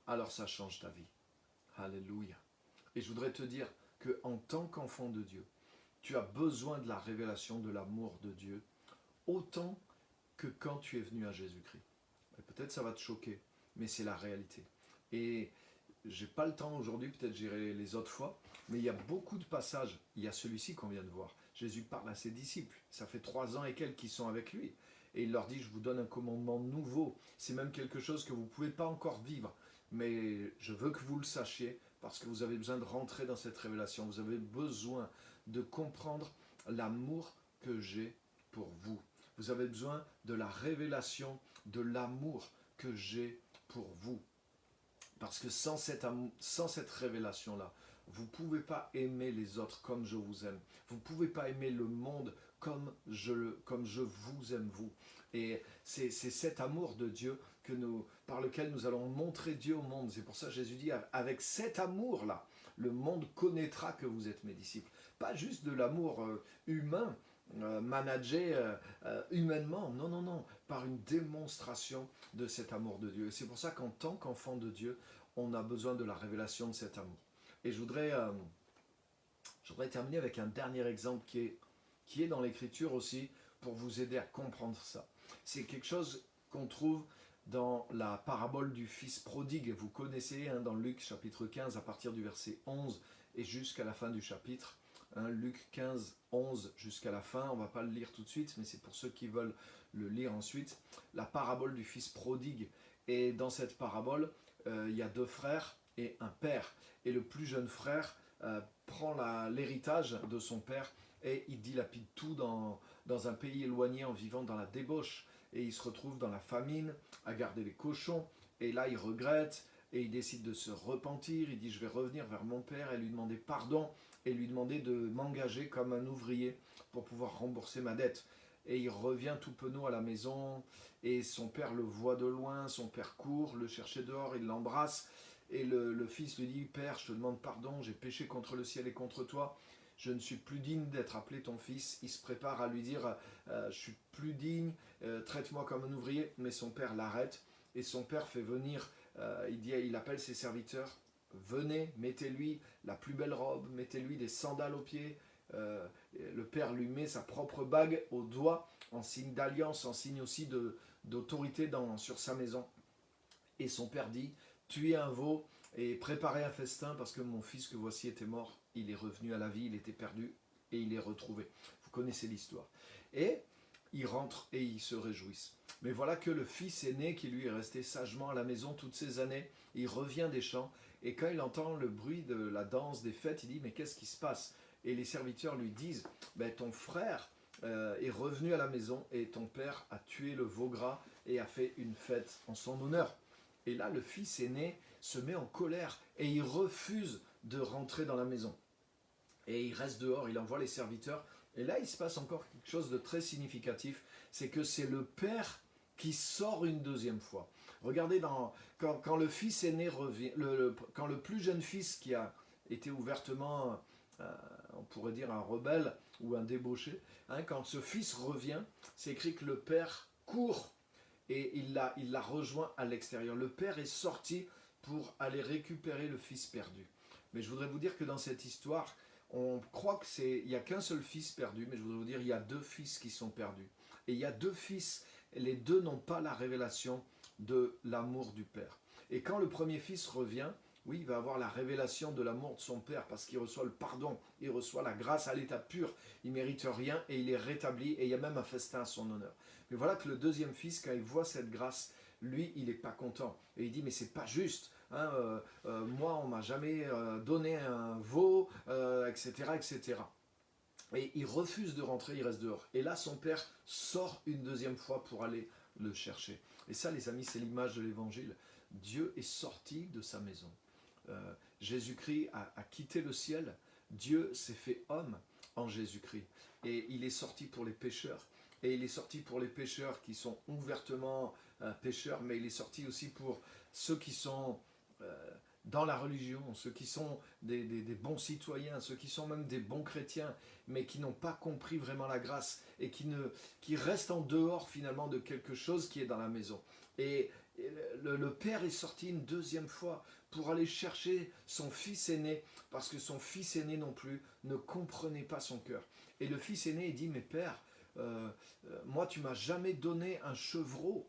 alors ça change ta vie. Alléluia. Et je voudrais te dire qu'en tant qu'enfant de Dieu, tu as besoin de la révélation de l'amour de Dieu autant que quand tu es venu à Jésus-Christ. Peut-être ça va te choquer, mais c'est la réalité. Et j'ai pas le temps aujourd'hui, peut-être j'irai les autres fois, mais il y a beaucoup de passages. Il y a celui-ci qu'on vient de voir. Jésus parle à ses disciples. Ça fait 3 ans et quelques qu'ils sont avec lui. Et il leur dit, je vous donne un commandement nouveau. C'est même quelque chose que vous ne pouvez pas encore vivre. Mais je veux que vous le sachiez, parce que vous avez besoin de rentrer dans cette révélation. Vous avez besoin de comprendre l'amour que j'ai pour vous. Vous avez besoin de la révélation de l'amour que j'ai pour vous. Parce que sans cette révélation-là, vous ne pouvez pas aimer les autres comme je vous aime. Vous ne pouvez pas aimer le monde comme je vous aime vous. Et c'est cet amour de Dieu par lequel nous allons montrer Dieu au monde. C'est pour ça que Jésus dit, avec cet amour-là, le monde connaîtra que vous êtes mes disciples. Pas juste de l'amour humain, managé humainement, non, par une démonstration de cet amour de Dieu. Et c'est pour ça qu'en tant qu'enfant de Dieu, on a besoin de la révélation de cet amour. Et je voudrais terminer avec un dernier exemple qui est dans l'Écriture aussi, pour vous aider à comprendre ça. C'est quelque chose qu'on trouve dans la parabole du fils prodigue. Vous connaissez dans Luc chapitre 15, à partir du verset 11 et jusqu'à la fin du chapitre. Luc 15, 11 jusqu'à la fin, on ne va pas le lire tout de suite, mais c'est pour ceux qui veulent le lire ensuite. La parabole du fils prodigue. Et dans cette parabole, il y a 2 frères et un père. Et le plus jeune frère prend l'héritage de son père et il dilapide tout dans un pays éloigné en vivant dans la débauche. Et il se retrouve dans la famine, à garder les cochons. Et là, il regrette et il décide de se repentir. Il dit, je vais revenir vers mon père et lui demander pardon et lui demander de m'engager comme un ouvrier pour pouvoir rembourser ma dette. et il revient tout penaud à la maison, et son père le voit de loin, son père court, le chercher dehors, il l'embrasse, et le fils lui dit, Père, je te demande pardon, j'ai péché contre le ciel et contre toi, je ne suis plus digne d'être appelé ton fils. Il se prépare à lui dire, je suis plus digne, traite-moi comme un ouvrier, mais son père l'arrête, et son père fait venir, il appelle ses serviteurs, venez, mettez-lui la plus belle robe, mettez-lui des sandales aux pieds. Le père lui met sa propre bague au doigt, en signe d'alliance, en signe aussi d'autorité sur sa maison. Et son père dit, tuez un veau et préparez un festin parce que mon fils que voici était mort, il est revenu à la vie, il était perdu et il est retrouvé. Vous connaissez l'histoire. Et ils rentrent et ils se réjouissent. Mais voilà que le fils aîné qui lui est resté sagement à la maison toutes ces années, il revient des champs et quand il entend le bruit de la danse, des fêtes, il dit mais qu'est-ce qui se passe? Et les serviteurs lui disent, ton frère est revenu à la maison et ton père a tué le veau gras et a fait une fête en son honneur. Et là, le fils aîné se met en colère et il refuse de rentrer dans la maison. Et il reste dehors, il envoie les serviteurs. Et là, il se passe encore quelque chose de très significatif, c'est que c'est le père qui sort une deuxième fois. Regardez, quand le fils aîné revient, quand le plus jeune fils qui a été ouvertement, on pourrait dire un rebelle ou un débauché, quand ce fils revient, c'est écrit que le père court et il l'a rejoint à l'extérieur. Le père est sorti pour aller récupérer le fils perdu. Mais je voudrais vous dire que dans cette histoire, on croit qu'il n'y a qu'un seul fils perdu, mais je voudrais vous dire qu'il y a deux fils qui sont perdus. Et il y a deux fils, et les deux n'ont pas la révélation de l'amour du père. Et quand le premier fils revient, oui, il va avoir la révélation de l'amour de son père parce qu'il reçoit le pardon, il reçoit la grâce à l'état pur, il ne mérite rien et il est rétabli et il y a même un festin à son honneur. Mais voilà que le deuxième fils, quand il voit cette grâce, lui, il n'est pas content. Et il dit, mais c'est pas juste. Moi, on ne m'a jamais donné un veau, etc., etc. Et il refuse de rentrer, il reste dehors. Et là, son père sort une deuxième fois pour aller le chercher. Et ça, les amis, c'est l'image de l'évangile. Dieu est sorti de sa maison. Jésus-Christ a quitté le ciel. Dieu s'est fait homme en Jésus-Christ. Et il est sorti pour les pécheurs. Et il est sorti pour les pécheurs qui sont ouvertement pécheurs, mais il est sorti aussi pour ceux qui sont dans la religion, ceux qui sont des bons citoyens, ceux qui sont même des bons chrétiens, mais qui n'ont pas compris vraiment la grâce et qui restent en dehors finalement de quelque chose qui est dans la maison. Et le père est sorti une deuxième fois pour aller chercher son fils aîné, parce que son fils aîné non plus ne comprenait pas son cœur. Et le fils aîné il dit, mais père, moi tu m'as jamais donné un chevreau,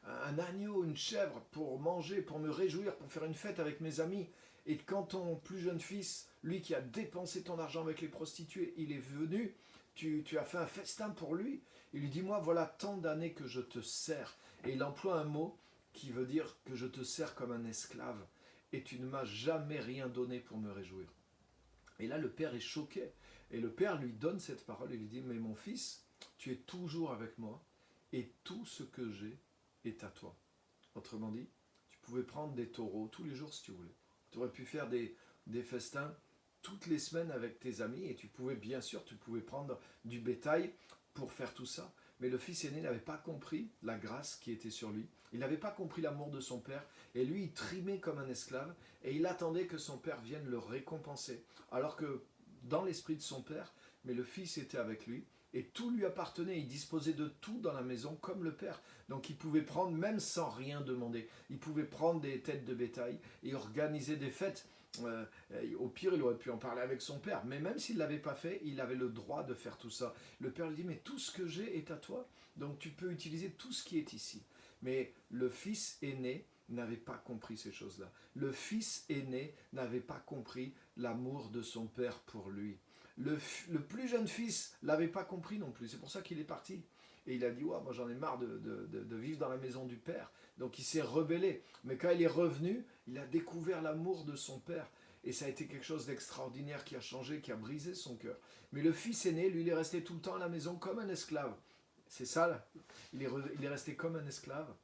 un agneau, une chèvre pour manger, pour me réjouir, pour faire une fête avec mes amis. Et quand ton plus jeune fils, lui qui a dépensé ton argent avec les prostituées, il est venu, tu as fait un festin pour lui. Il lui dit, moi voilà tant d'années que je te sers. Et il emploie un mot qui veut dire que je te sers comme un esclave et tu ne m'as jamais rien donné pour me réjouir. Et là le père est choqué. Et le père lui donne cette parole et lui dit, mais mon fils, tu es toujours avec moi et tout ce que j'ai est à toi. Autrement dit, tu pouvais prendre des taureaux tous les jours si tu voulais. Tu aurais pu faire des festins toutes les semaines avec tes amis et tu pouvais prendre du bétail pour faire tout ça. Mais le fils aîné n'avait pas compris la grâce qui était sur lui. Il n'avait pas compris l'amour de son père. Et lui, il trimait comme un esclave et il attendait que son père vienne le récompenser. Alors que dans l'esprit de son père, mais le fils était avec lui et tout lui appartenait, il disposait de tout dans la maison comme le père. Donc il pouvait prendre même sans rien demander, il pouvait prendre des têtes de bétail et organiser des fêtes. Au pire, il aurait pu en parler avec son père, mais même s'il ne l'avait pas fait, il avait le droit de faire tout ça. Le père lui dit, mais tout ce que j'ai est à toi, donc tu peux utiliser tout ce qui est ici. Mais le fils aîné n'avait pas compris ces choses-là. Le fils aîné n'avait pas compris l'amour de son père pour lui. Le plus jeune fils ne l'avait pas compris non plus. C'est pour ça qu'il est parti. Et il a dit, ouais, moi j'en ai marre de vivre dans la maison du père. Donc il s'est rebellé. Mais quand il est revenu, il a découvert l'amour de son père. Et ça a été quelque chose d'extraordinaire qui a changé, qui a brisé son cœur. Mais le fils aîné, lui, il est resté tout le temps à la maison comme un esclave. C'est ça, là. Il est resté comme un esclave.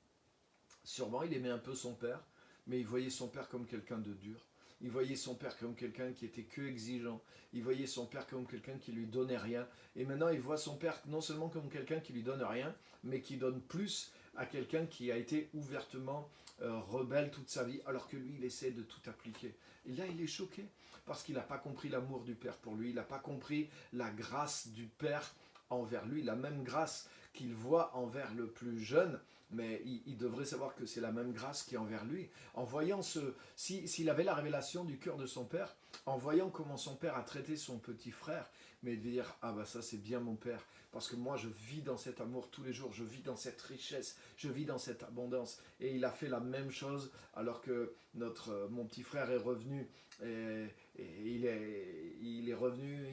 Sûrement, il aimait un peu son père, mais il voyait son père comme quelqu'un de dur. Il voyait son père comme quelqu'un qui était que exigeant. Il voyait son père comme quelqu'un qui lui donnait rien. Et maintenant, il voit son père non seulement comme quelqu'un qui lui donne rien, mais qui donne plus à quelqu'un qui a été ouvertement rebelle toute sa vie, alors que lui, il essaie de tout appliquer. Et là, il est choqué, parce qu'il n'a pas compris l'amour du Père pour lui, il n'a pas compris la grâce du Père envers lui, la même grâce qu'il voit envers le plus jeune, mais il devrait savoir que c'est la même grâce qui est envers lui. En voyant s'il avait la révélation du cœur de son Père, en voyant comment son Père a traité son petit frère, mais de dire, ah bah ça c'est bien mon Père, parce que moi je vis dans cet amour tous les jours, je vis dans cette richesse, je vis dans cette abondance. Et il a fait la même chose alors que mon petit frère est revenu, il est revenu,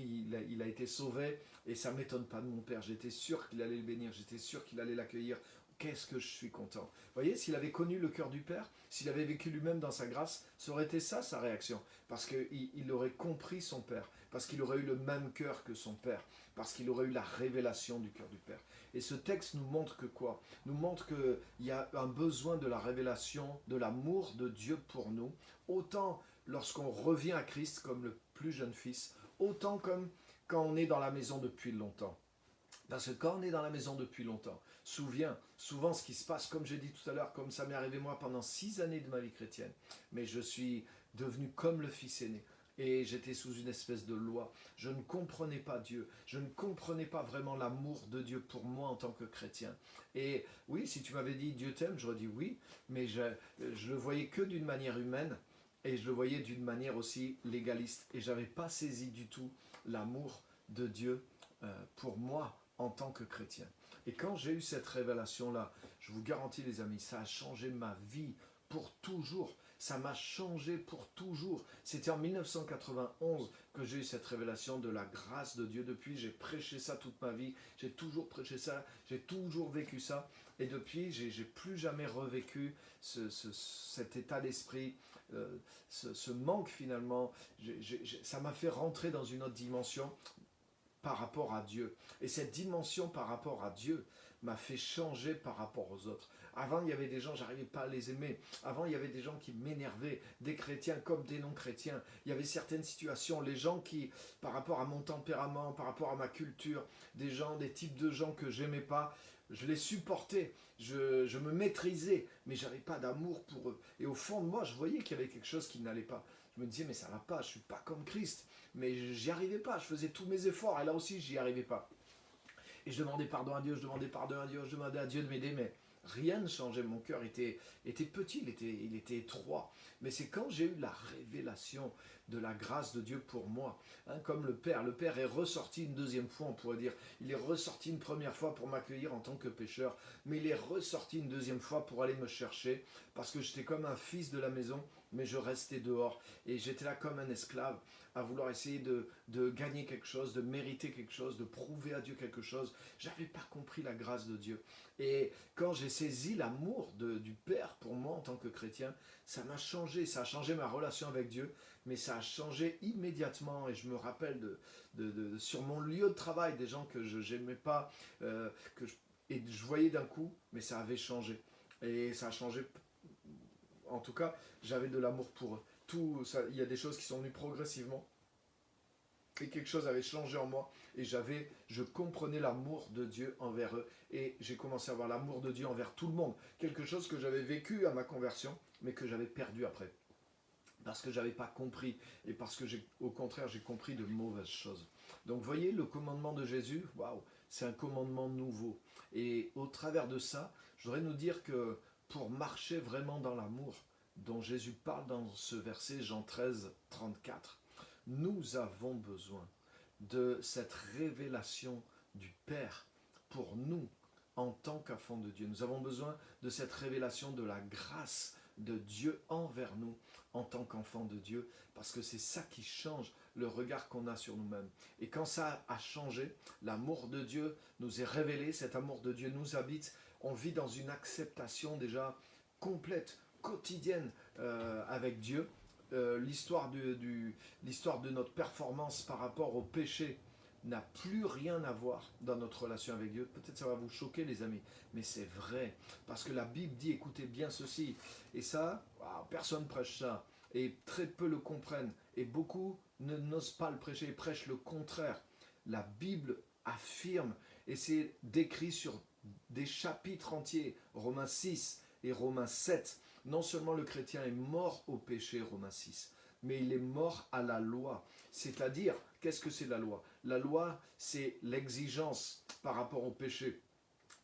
il a été sauvé, et ça ne m'étonne pas de mon Père, j'étais sûr qu'il allait le bénir, j'étais sûr qu'il allait l'accueillir. Qu'est-ce que je suis content. Vous voyez, s'il avait connu le cœur du Père, s'il avait vécu lui-même dans sa grâce, ça aurait été ça sa réaction. Parce qu'il aurait compris son Père, parce qu'il aurait eu le même cœur que son Père, parce qu'il aurait eu la révélation du cœur du Père. Et ce texte nous montre que quoi? Nous montre qu'il y a un besoin de la révélation, de l'amour de Dieu pour nous, autant lorsqu'on revient à Christ comme le plus jeune fils, autant comme quand on est dans la maison depuis longtemps. Parce que quand on est dans la maison depuis longtemps, souvent ce qui se passe, comme j'ai dit tout à l'heure, comme ça m'est arrivé moi pendant 6 années de ma vie chrétienne, mais je suis devenu comme le fils aîné. Et j'étais sous une espèce de loi. Je ne comprenais pas Dieu. Je ne comprenais pas vraiment l'amour de Dieu pour moi en tant que chrétien. Et oui, si tu m'avais dit Dieu t'aime, j'aurais dit oui, mais je le voyais que d'une manière humaine et je le voyais d'une manière aussi légaliste. Et je n'avais pas saisi du tout l'amour de Dieu pour moi en tant que chrétien. Et quand j'ai eu cette révélation-là, je vous garantis les amis, ça a changé ma vie pour toujours. Ça m'a changé pour toujours. C'était en 1991 que j'ai eu cette révélation de la grâce de Dieu. Depuis, j'ai prêché ça toute ma vie. J'ai toujours prêché ça. J'ai toujours vécu ça. Et depuis, j'ai plus jamais revécu cet état d'esprit, ce manque finalement. Ça m'a fait rentrer dans une autre dimension par rapport à Dieu. Et cette dimension par rapport à Dieu m'a fait changer par rapport aux autres. Avant, il y avait des gens, j'arrivais pas à les aimer. Avant, il y avait des gens qui m'énervaient, des chrétiens comme des non-chrétiens. Il y avait certaines situations, les gens qui, par rapport à mon tempérament, par rapport à ma culture, des types de gens que j'aimais pas, je les supportais, je me maîtrisais, mais j'avais pas d'amour pour eux. Et au fond de moi, je voyais qu'il y avait quelque chose qui n'allait pas. Je me disais, mais ça va pas, je suis pas comme Christ. Mais j'y arrivais pas, je faisais tous mes efforts, et là aussi, j'y arrivais pas. Et je demandais pardon à Dieu, je demandais pardon à Dieu, je demandais à Dieu de m'aider, mais rien ne changeait. Mon cœur était petit, il était étroit. Mais c'est quand j'ai eu la révélation de la grâce de Dieu pour moi, comme le Père est ressorti une deuxième fois, on pourrait dire. Il est ressorti une première fois pour m'accueillir en tant que pécheur, mais il est ressorti une deuxième fois pour aller me chercher, parce que j'étais comme un fils de la maison, mais je restais dehors. Et j'étais là comme un esclave, à vouloir essayer de gagner quelque chose, de mériter quelque chose, de prouver à Dieu quelque chose. Je n'avais pas compris la grâce de Dieu. Et quand j'ai saisi l'amour du Père pour moi en tant que chrétien, ça m'a changé, ça a changé ma relation avec Dieu, mais ça a changé immédiatement. Et je me rappelle sur mon lieu de travail, des gens que je n'aimais pas, et je voyais d'un coup, mais ça avait changé. Et ça a changé, en tout cas, j'avais de l'amour pour eux. Il y a des choses qui sont venues progressivement, et quelque chose avait changé en moi, et je comprenais l'amour de Dieu envers eux, et j'ai commencé à avoir l'amour de Dieu envers tout le monde, quelque chose que j'avais vécu à ma conversion, mais que j'avais perdu après, parce que j'avais pas compris, et parce que au contraire j'ai compris de mauvaises choses. Donc vous voyez, le commandement de Jésus, waouh, c'est un commandement nouveau, et au travers de ça, je voudrais nous dire que pour marcher vraiment dans l'amour dont Jésus parle dans ce verset Jean 13, 34, nous avons besoin de cette révélation du Père pour nous en tant qu'enfants de Dieu. Nous avons besoin de cette révélation de la grâce de Dieu envers nous en tant qu'enfants de Dieu, parce que c'est ça qui change le regard qu'on a sur nous-mêmes. Et quand ça a changé, l'amour de Dieu nous est révélé, cet amour de Dieu nous habite, on vit dans une acceptation déjà complète, quotidienne avec Dieu. L'histoire de notre performance par rapport au péché n'a plus rien à voir dans notre relation avec Dieu. Peut-être ça va vous choquer les amis, mais c'est vrai. Parce que la Bible dit, écoutez bien ceci, et ça, personne ne prêche ça. et très peu le comprennent. Et beaucoup n'osent pas le prêcher et prêchent le contraire. La Bible affirme, et c'est décrit sur des chapitres entiers, Romains 6 et Romains 7. Non seulement le chrétien est mort au péché, Romains 6, mais il est mort à la loi. C'est-à-dire, qu'est-ce que c'est la loi? La loi, c'est l'exigence par rapport au péché.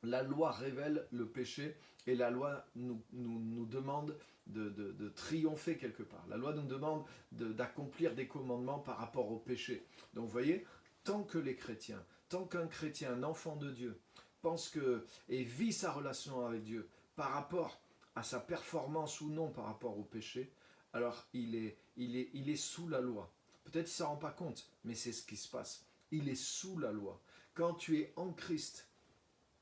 La loi révèle le péché et la loi nous demande de triompher quelque part. La loi nous demande d'accomplir des commandements par rapport au péché. Donc vous voyez, tant que les chrétiens, tant qu'un chrétien, un enfant de Dieu, pense que et vit sa relation avec Dieu par rapport à sa performance ou non par rapport au péché, alors il est sous la loi. Peut-être qu'il ne s'en rend pas compte, mais c'est ce qui se passe. Il est sous la loi. Quand tu es en Christ,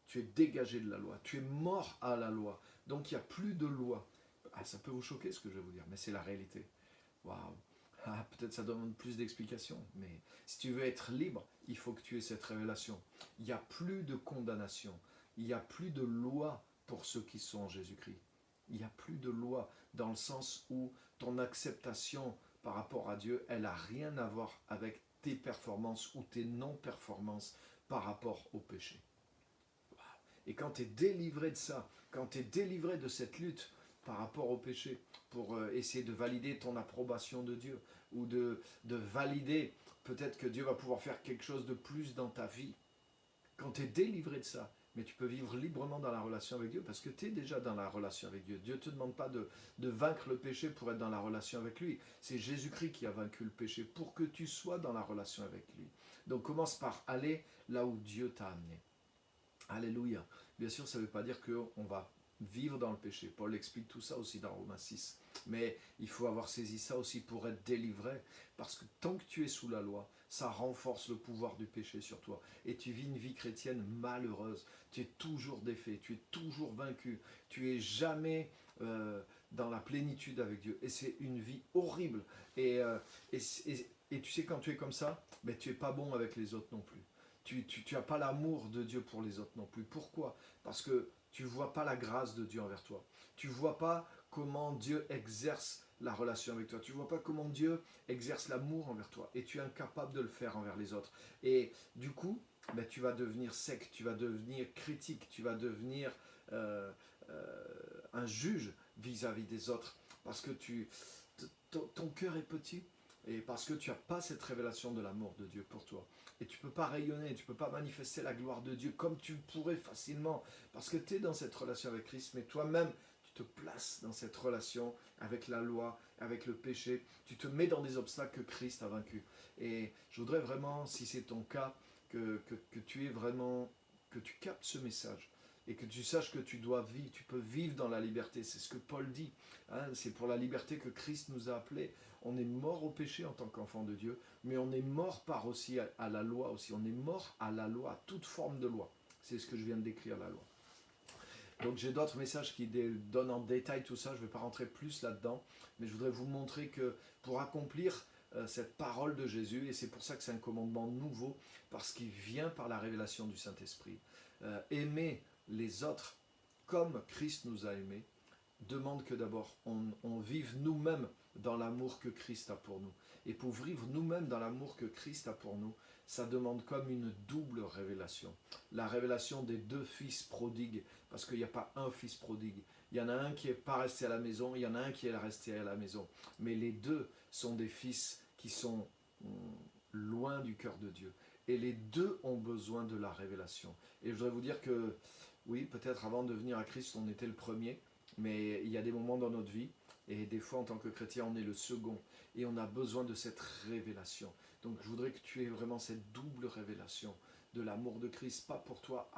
tu es dégagé de la loi. Tu es mort à la loi. Donc il n'y a plus de loi. Ah, ça peut vous choquer ce que je vais vous dire, mais c'est la réalité. Waouh! Ah, peut-être ça demande plus d'explications, mais si tu veux être libre, il faut que tu aies cette révélation. Il n'y a plus de condamnation. Il n'y a plus de loi pour ceux qui sont en Jésus-Christ. Il n'y a plus de loi dans le sens où ton acceptation par rapport à Dieu, elle n'a rien à voir avec tes performances ou tes non-performances par rapport au péché. Et quand tu es délivré de ça, quand tu es délivré de cette lutte par rapport au péché, pour essayer de valider ton approbation de Dieu, ou de valider peut-être que Dieu va pouvoir faire quelque chose de plus dans ta vie, quand tu es délivré de ça, mais tu peux vivre librement dans la relation avec Dieu, parce que tu es déjà dans la relation avec Dieu. Dieu ne te demande pas de vaincre le péché pour être dans la relation avec lui. C'est Jésus-Christ qui a vaincu le péché pour que tu sois dans la relation avec lui. Donc commence par aller là où Dieu t'a amené. Alléluia. Bien sûr, ça ne veut pas dire qu'on va vivre dans le péché. Paul explique tout ça aussi dans Romains 6. Mais il faut avoir saisi ça aussi pour être délivré. Parce que tant que tu es sous la loi, ça renforce le pouvoir du péché sur toi. Et tu vis une vie chrétienne malheureuse. Tu es toujours défait, tu es toujours vaincu. Tu es jamais dans la plénitude avec Dieu. Et c'est une vie horrible. Et tu sais, quand tu es comme ça, ben, tu n'es pas bon avec les autres non plus. Tu n'as pas l'amour de Dieu pour les autres non plus. Pourquoi? Parce que tu ne vois pas la grâce de Dieu envers toi. Tu ne vois pas comment Dieu exerce la relation avec toi. Tu ne vois pas comment Dieu exerce l'amour envers toi. Et tu es incapable de le faire envers les autres. Et du coup, ben, tu vas devenir sec, tu vas devenir critique, tu vas devenir un juge vis-à-vis des autres. Parce que ton cœur est petit. Et parce que tu n'as pas cette révélation de l'amour de Dieu pour toi. Et tu ne peux pas rayonner, tu ne peux pas manifester la gloire de Dieu comme tu le pourrais facilement. Parce que tu es dans cette relation avec Christ, mais toi-même, tu te places dans cette relation avec la loi, avec le péché. Tu te mets dans des obstacles que Christ a vaincus. Et je voudrais vraiment, si c'est ton cas, que tu aies vraiment, que tu captes ce message. Et que tu saches que tu dois vivre, tu peux vivre dans la liberté. C'est ce que Paul dit. Hein, c'est pour la liberté que Christ nous a appelés. On est mort au péché en tant qu'enfant de Dieu, mais on est mort par aussi à la loi aussi. On est mort à la loi, à toute forme de loi. C'est ce que je viens de décrire, la loi. Donc j'ai d'autres messages qui donnent en détail tout ça. Je ne vais pas rentrer plus là-dedans, mais je voudrais vous montrer que pour accomplir cette parole de Jésus, et c'est pour ça que c'est un commandement nouveau, parce qu'il vient par la révélation du Saint-Esprit. Aimer les autres comme Christ nous a aimés demande que d'abord on vive nous-mêmes dans l'amour que Christ a pour nous. Et pour vivre nous-mêmes dans l'amour que Christ a pour nous, ça demande comme une double révélation. La révélation des deux fils prodigues, parce qu'il n'y a pas un fils prodigue. Il y en a un qui n'est pas resté à la maison, il y en a un qui est resté à la maison. Mais les deux sont des fils qui sont loin du cœur de Dieu. Et les deux ont besoin de la révélation. Et je voudrais vous dire que, oui, peut-être avant de venir à Christ, on était le premier, mais il y a des moments dans notre vie, et des fois en tant que chrétien, on est le second, et on a besoin de cette révélation. Donc je voudrais que tu aies vraiment cette double révélation de l'amour de Christ, pas pour toi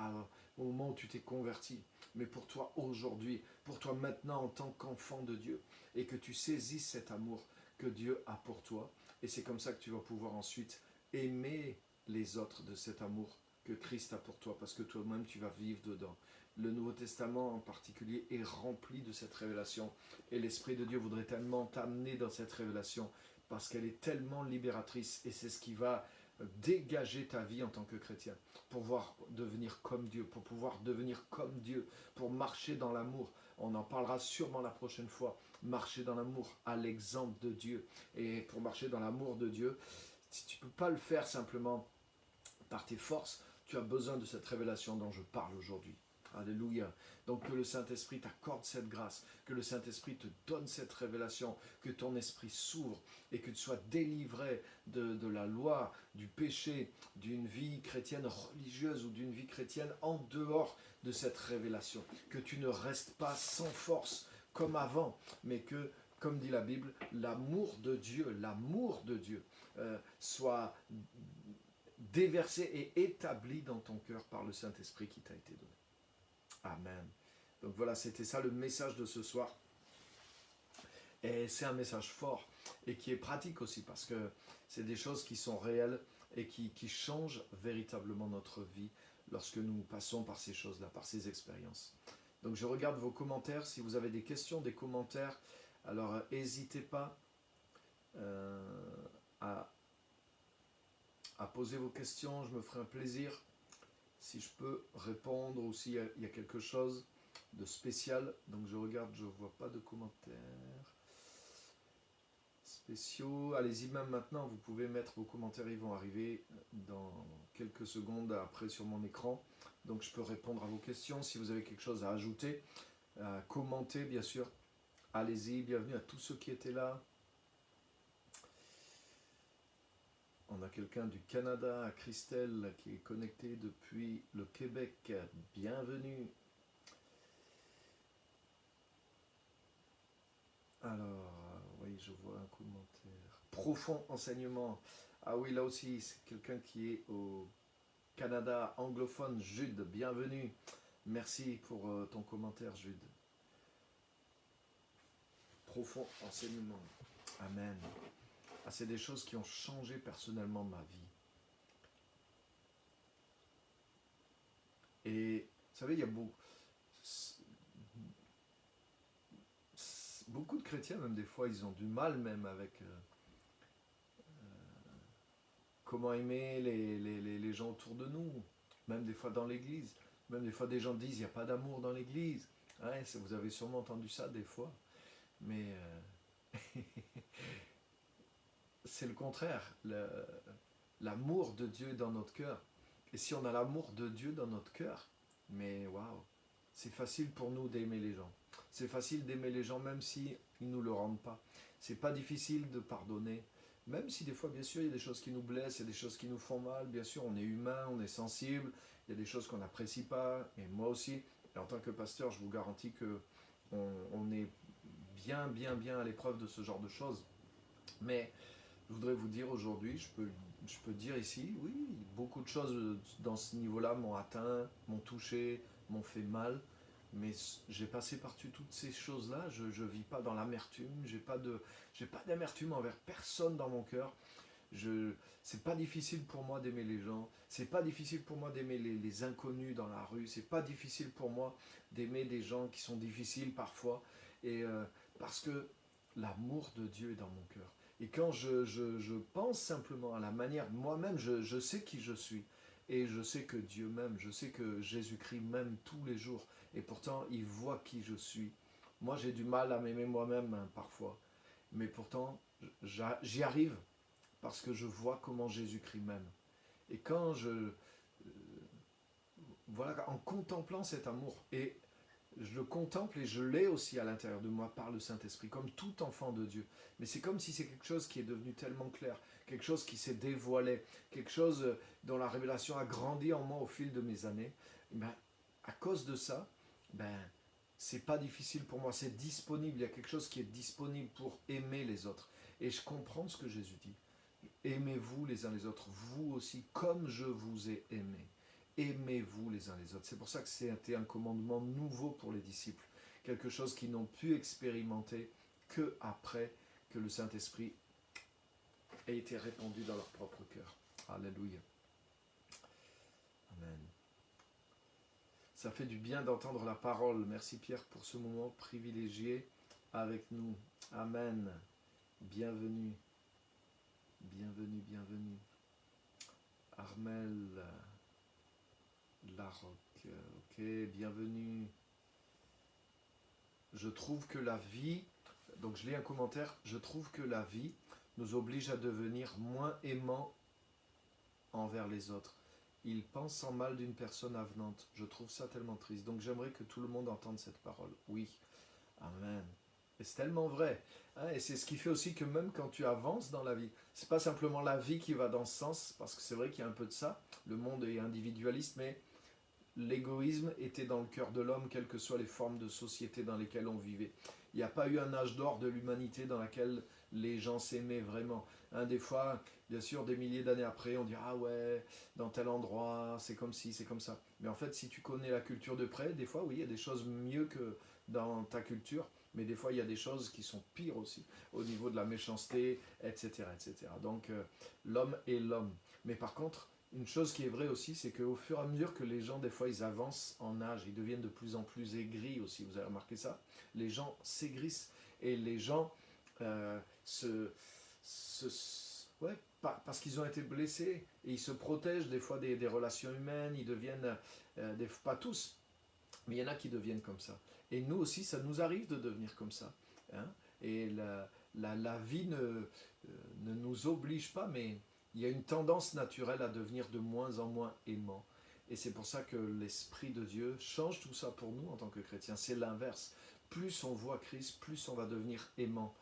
au moment où tu t'es converti, mais pour toi aujourd'hui, pour toi maintenant en tant qu'enfant de Dieu, et que tu saisisses cet amour que Dieu a pour toi, et c'est comme ça que tu vas pouvoir ensuite aimer les autres de cet amour que Christ a pour toi, parce que toi-même tu vas vivre dedans. Le Nouveau Testament en particulier est rempli de cette révélation, et l'Esprit de Dieu voudrait tellement t'amener dans cette révélation, parce qu'elle est tellement libératrice, et c'est ce qui va dégager ta vie en tant que chrétien, pour pouvoir devenir comme Dieu, pour pouvoir devenir comme Dieu, pour marcher dans l'amour, On en parlera sûrement la prochaine fois. Marcher dans l'amour à l'exemple de Dieu. Et pour marcher dans l'amour de Dieu, si tu ne peux pas le faire simplement par tes forces, tu as besoin de cette révélation dont je parle aujourd'hui. Alléluia. Donc que le Saint-Esprit t'accorde cette grâce, que le Saint-Esprit te donne cette révélation, que ton esprit s'ouvre et que tu sois délivré de la loi, du péché, d'une vie chrétienne religieuse ou d'une vie chrétienne en dehors de cette révélation. Que tu ne restes pas sans force comme avant, mais que, comme dit la Bible, l'amour de Dieu soit déversé et établi dans ton cœur par le Saint-Esprit qui t'a été donné. Amen. Donc voilà, c'était ça le message de ce soir. Et c'est un message fort et qui est pratique aussi parce que c'est des choses qui sont réelles et qui changent véritablement notre vie lorsque nous passons par ces choses-là, par ces expériences. Donc je regarde vos commentaires. Si vous avez des questions, des commentaires, alors n'hésitez pas à poser vos questions. Je me ferai un plaisir si je peux répondre ou s'il y a quelque chose de spécial. Donc je regarde, je ne vois pas de commentaires spéciaux. Allez-y même maintenant, vous pouvez mettre vos commentaires, ils vont arriver dans quelques secondes après sur mon écran. Donc je peux répondre à vos questions. Si vous avez quelque chose à ajouter, à commenter bien sûr, allez-y. Bienvenue à tous ceux qui étaient là. On a quelqu'un du Canada, à Christelle, qui est connecté depuis le Québec. Bienvenue. Alors, oui, je vois un commentaire. Profond enseignement. Ah oui, là aussi, c'est quelqu'un qui est au Canada anglophone. Jude, bienvenue. Merci pour ton commentaire, Jude. Profond enseignement. Amen. Ah, c'est des choses qui ont changé personnellement ma vie. Et vous savez, il y a beaucoup de chrétiens, même des fois, ils ont du mal même avec comment aimer les gens autour de nous, même des fois dans l'église. Même des fois, des gens disent, il n'y a pas d'amour dans l'église. Ouais, vous avez sûrement entendu ça des fois. Mais c'est le contraire. L'amour de Dieu est dans notre cœur. Et si on a l'amour de Dieu dans notre cœur, mais waouh, c'est facile pour nous d'aimer les gens. C'est facile d'aimer les gens même si ils ne nous le rendent pas. C'est pas difficile de pardonner. Même si des fois, bien sûr, il y a des choses qui nous blessent, il y a des choses qui nous font mal. Bien sûr, on est humain, on est sensible. Il y a des choses qu'on n'apprécie pas. Et moi aussi, et en tant que pasteur, je vous garantis que on est bien, bien, bien à l'épreuve de ce genre de choses. Mais je voudrais vous dire aujourd'hui, je peux dire ici, oui, beaucoup de choses dans ce niveau-là m'ont atteint, m'ont touché, m'ont fait mal, mais j'ai passé par-dessus toutes ces choses-là, je ne vis pas dans l'amertume, j'ai pas d'amertume envers personne dans mon cœur. C'est pas difficile pour moi d'aimer les gens, c'est pas difficile pour moi d'aimer les inconnus dans la rue, c'est pas difficile pour moi d'aimer des gens qui sont difficiles parfois, et parce que l'amour de Dieu est dans mon cœur. Et quand je pense simplement à la manière, moi-même, je sais qui je suis. Et je sais que Dieu m'aime, je sais que Jésus-Christ m'aime tous les jours. Et pourtant, il voit qui je suis. Moi, j'ai du mal à m'aimer moi-même hein, parfois. Mais pourtant, j'y arrive parce que je vois comment Jésus-Christ m'aime. Et quand voilà, en contemplant cet amour, et je le contemple et je l'ai aussi à l'intérieur de moi par le Saint-Esprit, comme tout enfant de Dieu. Mais c'est comme si c'est quelque chose qui est devenu tellement clair, quelque chose qui s'est dévoilé, quelque chose dont la révélation a grandi en moi au fil de mes années. Ben, à cause de ça, ben, c'est pas difficile pour moi, c'est disponible, il y a quelque chose qui est disponible pour aimer les autres. Et je comprends ce que Jésus dit. Aimez-vous les uns les autres, vous aussi, comme je vous ai aimé. Aimez-vous les uns les autres. C'est pour ça que c'était un commandement nouveau pour les disciples. Quelque chose qu'ils n'ont pu expérimenter que après que le Saint-Esprit ait été répandu dans leur propre cœur. Alléluia. Amen. Ça fait du bien d'entendre la parole. Merci Pierre pour ce moment privilégié avec nous. Amen. Bienvenue. Bienvenue, bienvenue. Armel Larocque, ok, bienvenue. je trouve que la vie, donc je lis un commentaire, je trouve que la vie nous oblige à devenir moins aimants envers les autres. Il pense en mal d'une personne avenante. Je trouve ça tellement triste. Donc j'aimerais que tout le monde entende cette parole. Oui, amen. Et c'est tellement vrai. Hein, et c'est ce qui fait aussi que même quand tu avances dans la vie, c'est pas simplement la vie qui va dans ce sens, parce que c'est vrai qu'il y a un peu de ça. Le monde est individualiste, mais l'égoïsme était dans le cœur de l'homme, quelles que soient les formes de société dans lesquelles on vivait. Il n'y a pas eu un âge d'or de l'humanité dans lequel les gens s'aimaient vraiment. Hein, des fois, bien sûr, des milliers d'années après, on dit « Ah ouais, dans tel endroit, c'est comme ci, c'est comme ça. » Mais en fait, si tu connais la culture de près, des fois, oui, il y a des choses mieux que dans ta culture, mais des fois, il y a des choses qui sont pires aussi, au niveau de la méchanceté, etc. etc. Donc, l'homme est l'homme. Mais par contre, une chose qui est vraie aussi, c'est qu'au fur et à mesure que les gens, des fois, ils avancent en âge, ils deviennent de plus en plus aigris aussi. Vous avez remarqué ça? Les gens s'aigrissent et les gens ouais, parce qu'ils ont été blessés et ils se protègent des fois des relations humaines. Ils deviennent, pas tous, mais il y en a qui deviennent comme ça. Et nous aussi, ça nous arrive de devenir comme ça. Hein? Et la vie ne nous oblige pas, mais il y a une tendance naturelle à devenir de moins en moins aimant. Et c'est pour ça que l'Esprit de Dieu change tout ça pour nous en tant que chrétiens. C'est l'inverse. Plus on voit Christ, plus on va devenir aimant.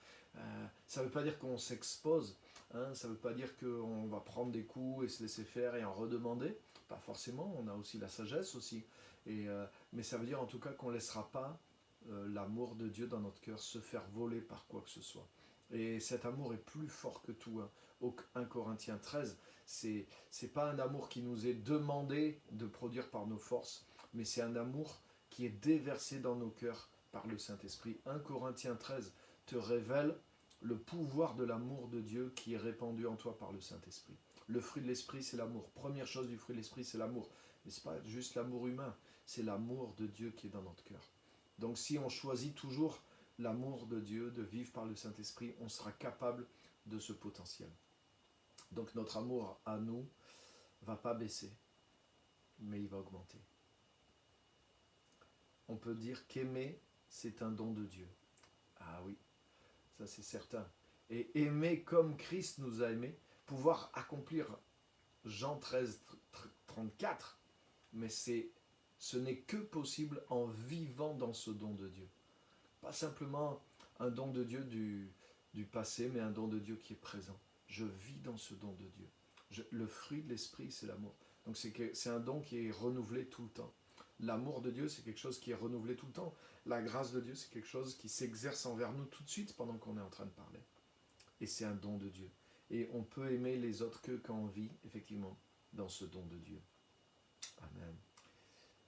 Ça ne veut pas dire qu'on s'expose, hein, ça ne veut pas dire qu'on va prendre des coups et se laisser faire et en redemander. Pas forcément, on a aussi la sagesse aussi. Mais ça veut dire en tout cas qu'on ne laissera pas l'amour de Dieu dans notre cœur se faire voler par quoi que ce soit. Et cet amour est plus fort que tout. Hein. Au 1 Corinthiens 13, c'est pas un amour qui nous est demandé de produire par nos forces, mais c'est un amour qui est déversé dans nos cœurs par le Saint-Esprit. 1 Corinthiens 13 te révèle le pouvoir de l'amour de Dieu qui est répandu en toi par le Saint-Esprit. Le fruit de l'Esprit, c'est l'amour. Première chose du fruit de l'Esprit, c'est l'amour. Mais ce n'est pas juste l'amour humain, c'est l'amour de Dieu qui est dans notre cœur. Donc si on choisit toujours l'amour de Dieu, de vivre par le Saint-Esprit, on sera capable de ce potentiel. Donc notre amour à nous ne va pas baisser, mais il va augmenter. On peut dire qu'aimer, c'est un don de Dieu. Ah oui, ça c'est certain. Et aimer comme Christ nous a aimés, pouvoir accomplir Jean 13, 34, mais ce n'est que possible en vivant dans ce don de Dieu. Pas simplement un don de Dieu du passé, mais un don de Dieu qui est présent. Je vis dans ce don de Dieu. Le fruit de l'esprit, c'est l'amour. Donc c'est un don qui est renouvelé tout le temps. L'amour de Dieu, c'est quelque chose qui est renouvelé tout le temps. La grâce de Dieu, c'est quelque chose qui s'exerce envers nous tout de suite pendant qu'on est en train de parler. Et c'est un don de Dieu. Et on peut aimer les autres que quand on vit, effectivement, dans ce don de Dieu. Amen.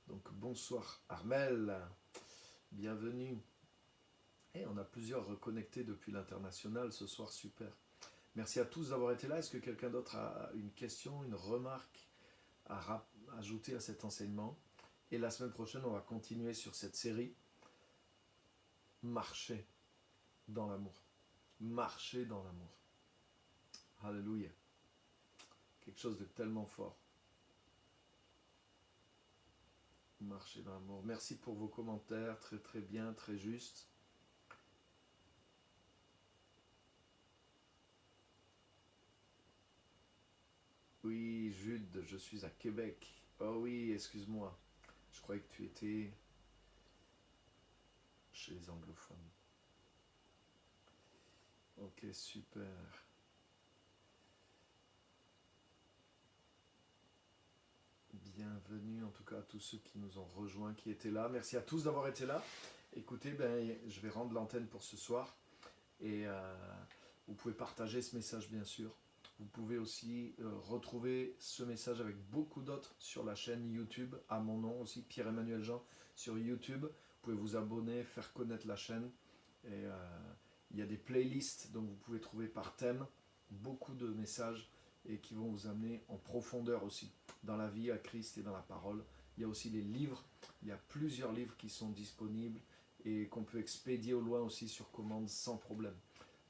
Donc bonsoir Armel, bienvenue. Et on a plusieurs reconnectés depuis l'international ce soir, super. Merci à tous d'avoir été là. Est-ce que quelqu'un d'autre a une question, une remarque à ajouter à cet enseignement? Et la semaine prochaine, on va continuer sur cette série. Marcher dans l'amour. Marcher dans l'amour. Alléluia. Quelque chose de tellement fort. Marcher dans l'amour. Merci pour vos commentaires, très très bien, très juste. Oui, Jude, je suis à Québec. Oh oui, excuse-moi. Je croyais que tu étais chez les anglophones. Ok, super. Bienvenue en tout cas à tous ceux qui nous ont rejoints, qui étaient là. Merci à tous d'avoir été là. Écoutez, je vais rendre l'antenne pour ce soir. Et vous pouvez partager ce message bien sûr. Vous pouvez aussi retrouver ce message avec beaucoup d'autres sur la chaîne YouTube, à mon nom aussi, Pierre-Emmanuel Jean, sur YouTube. Vous pouvez vous abonner, faire connaître la chaîne. Et il y a des playlists, donc vous pouvez trouver par thème beaucoup de messages et qui vont vous amener en profondeur aussi dans la vie à Christ et dans la parole. Il y a aussi des livres, il y a plusieurs livres qui sont disponibles et qu'on peut expédier au loin aussi sur commande sans problème.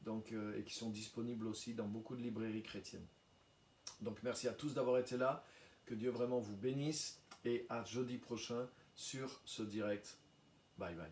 Donc, et qui sont disponibles aussi dans beaucoup de librairies chrétiennes. Donc merci à tous d'avoir été là, que Dieu vraiment vous bénisse et à jeudi prochain sur ce direct. Bye bye.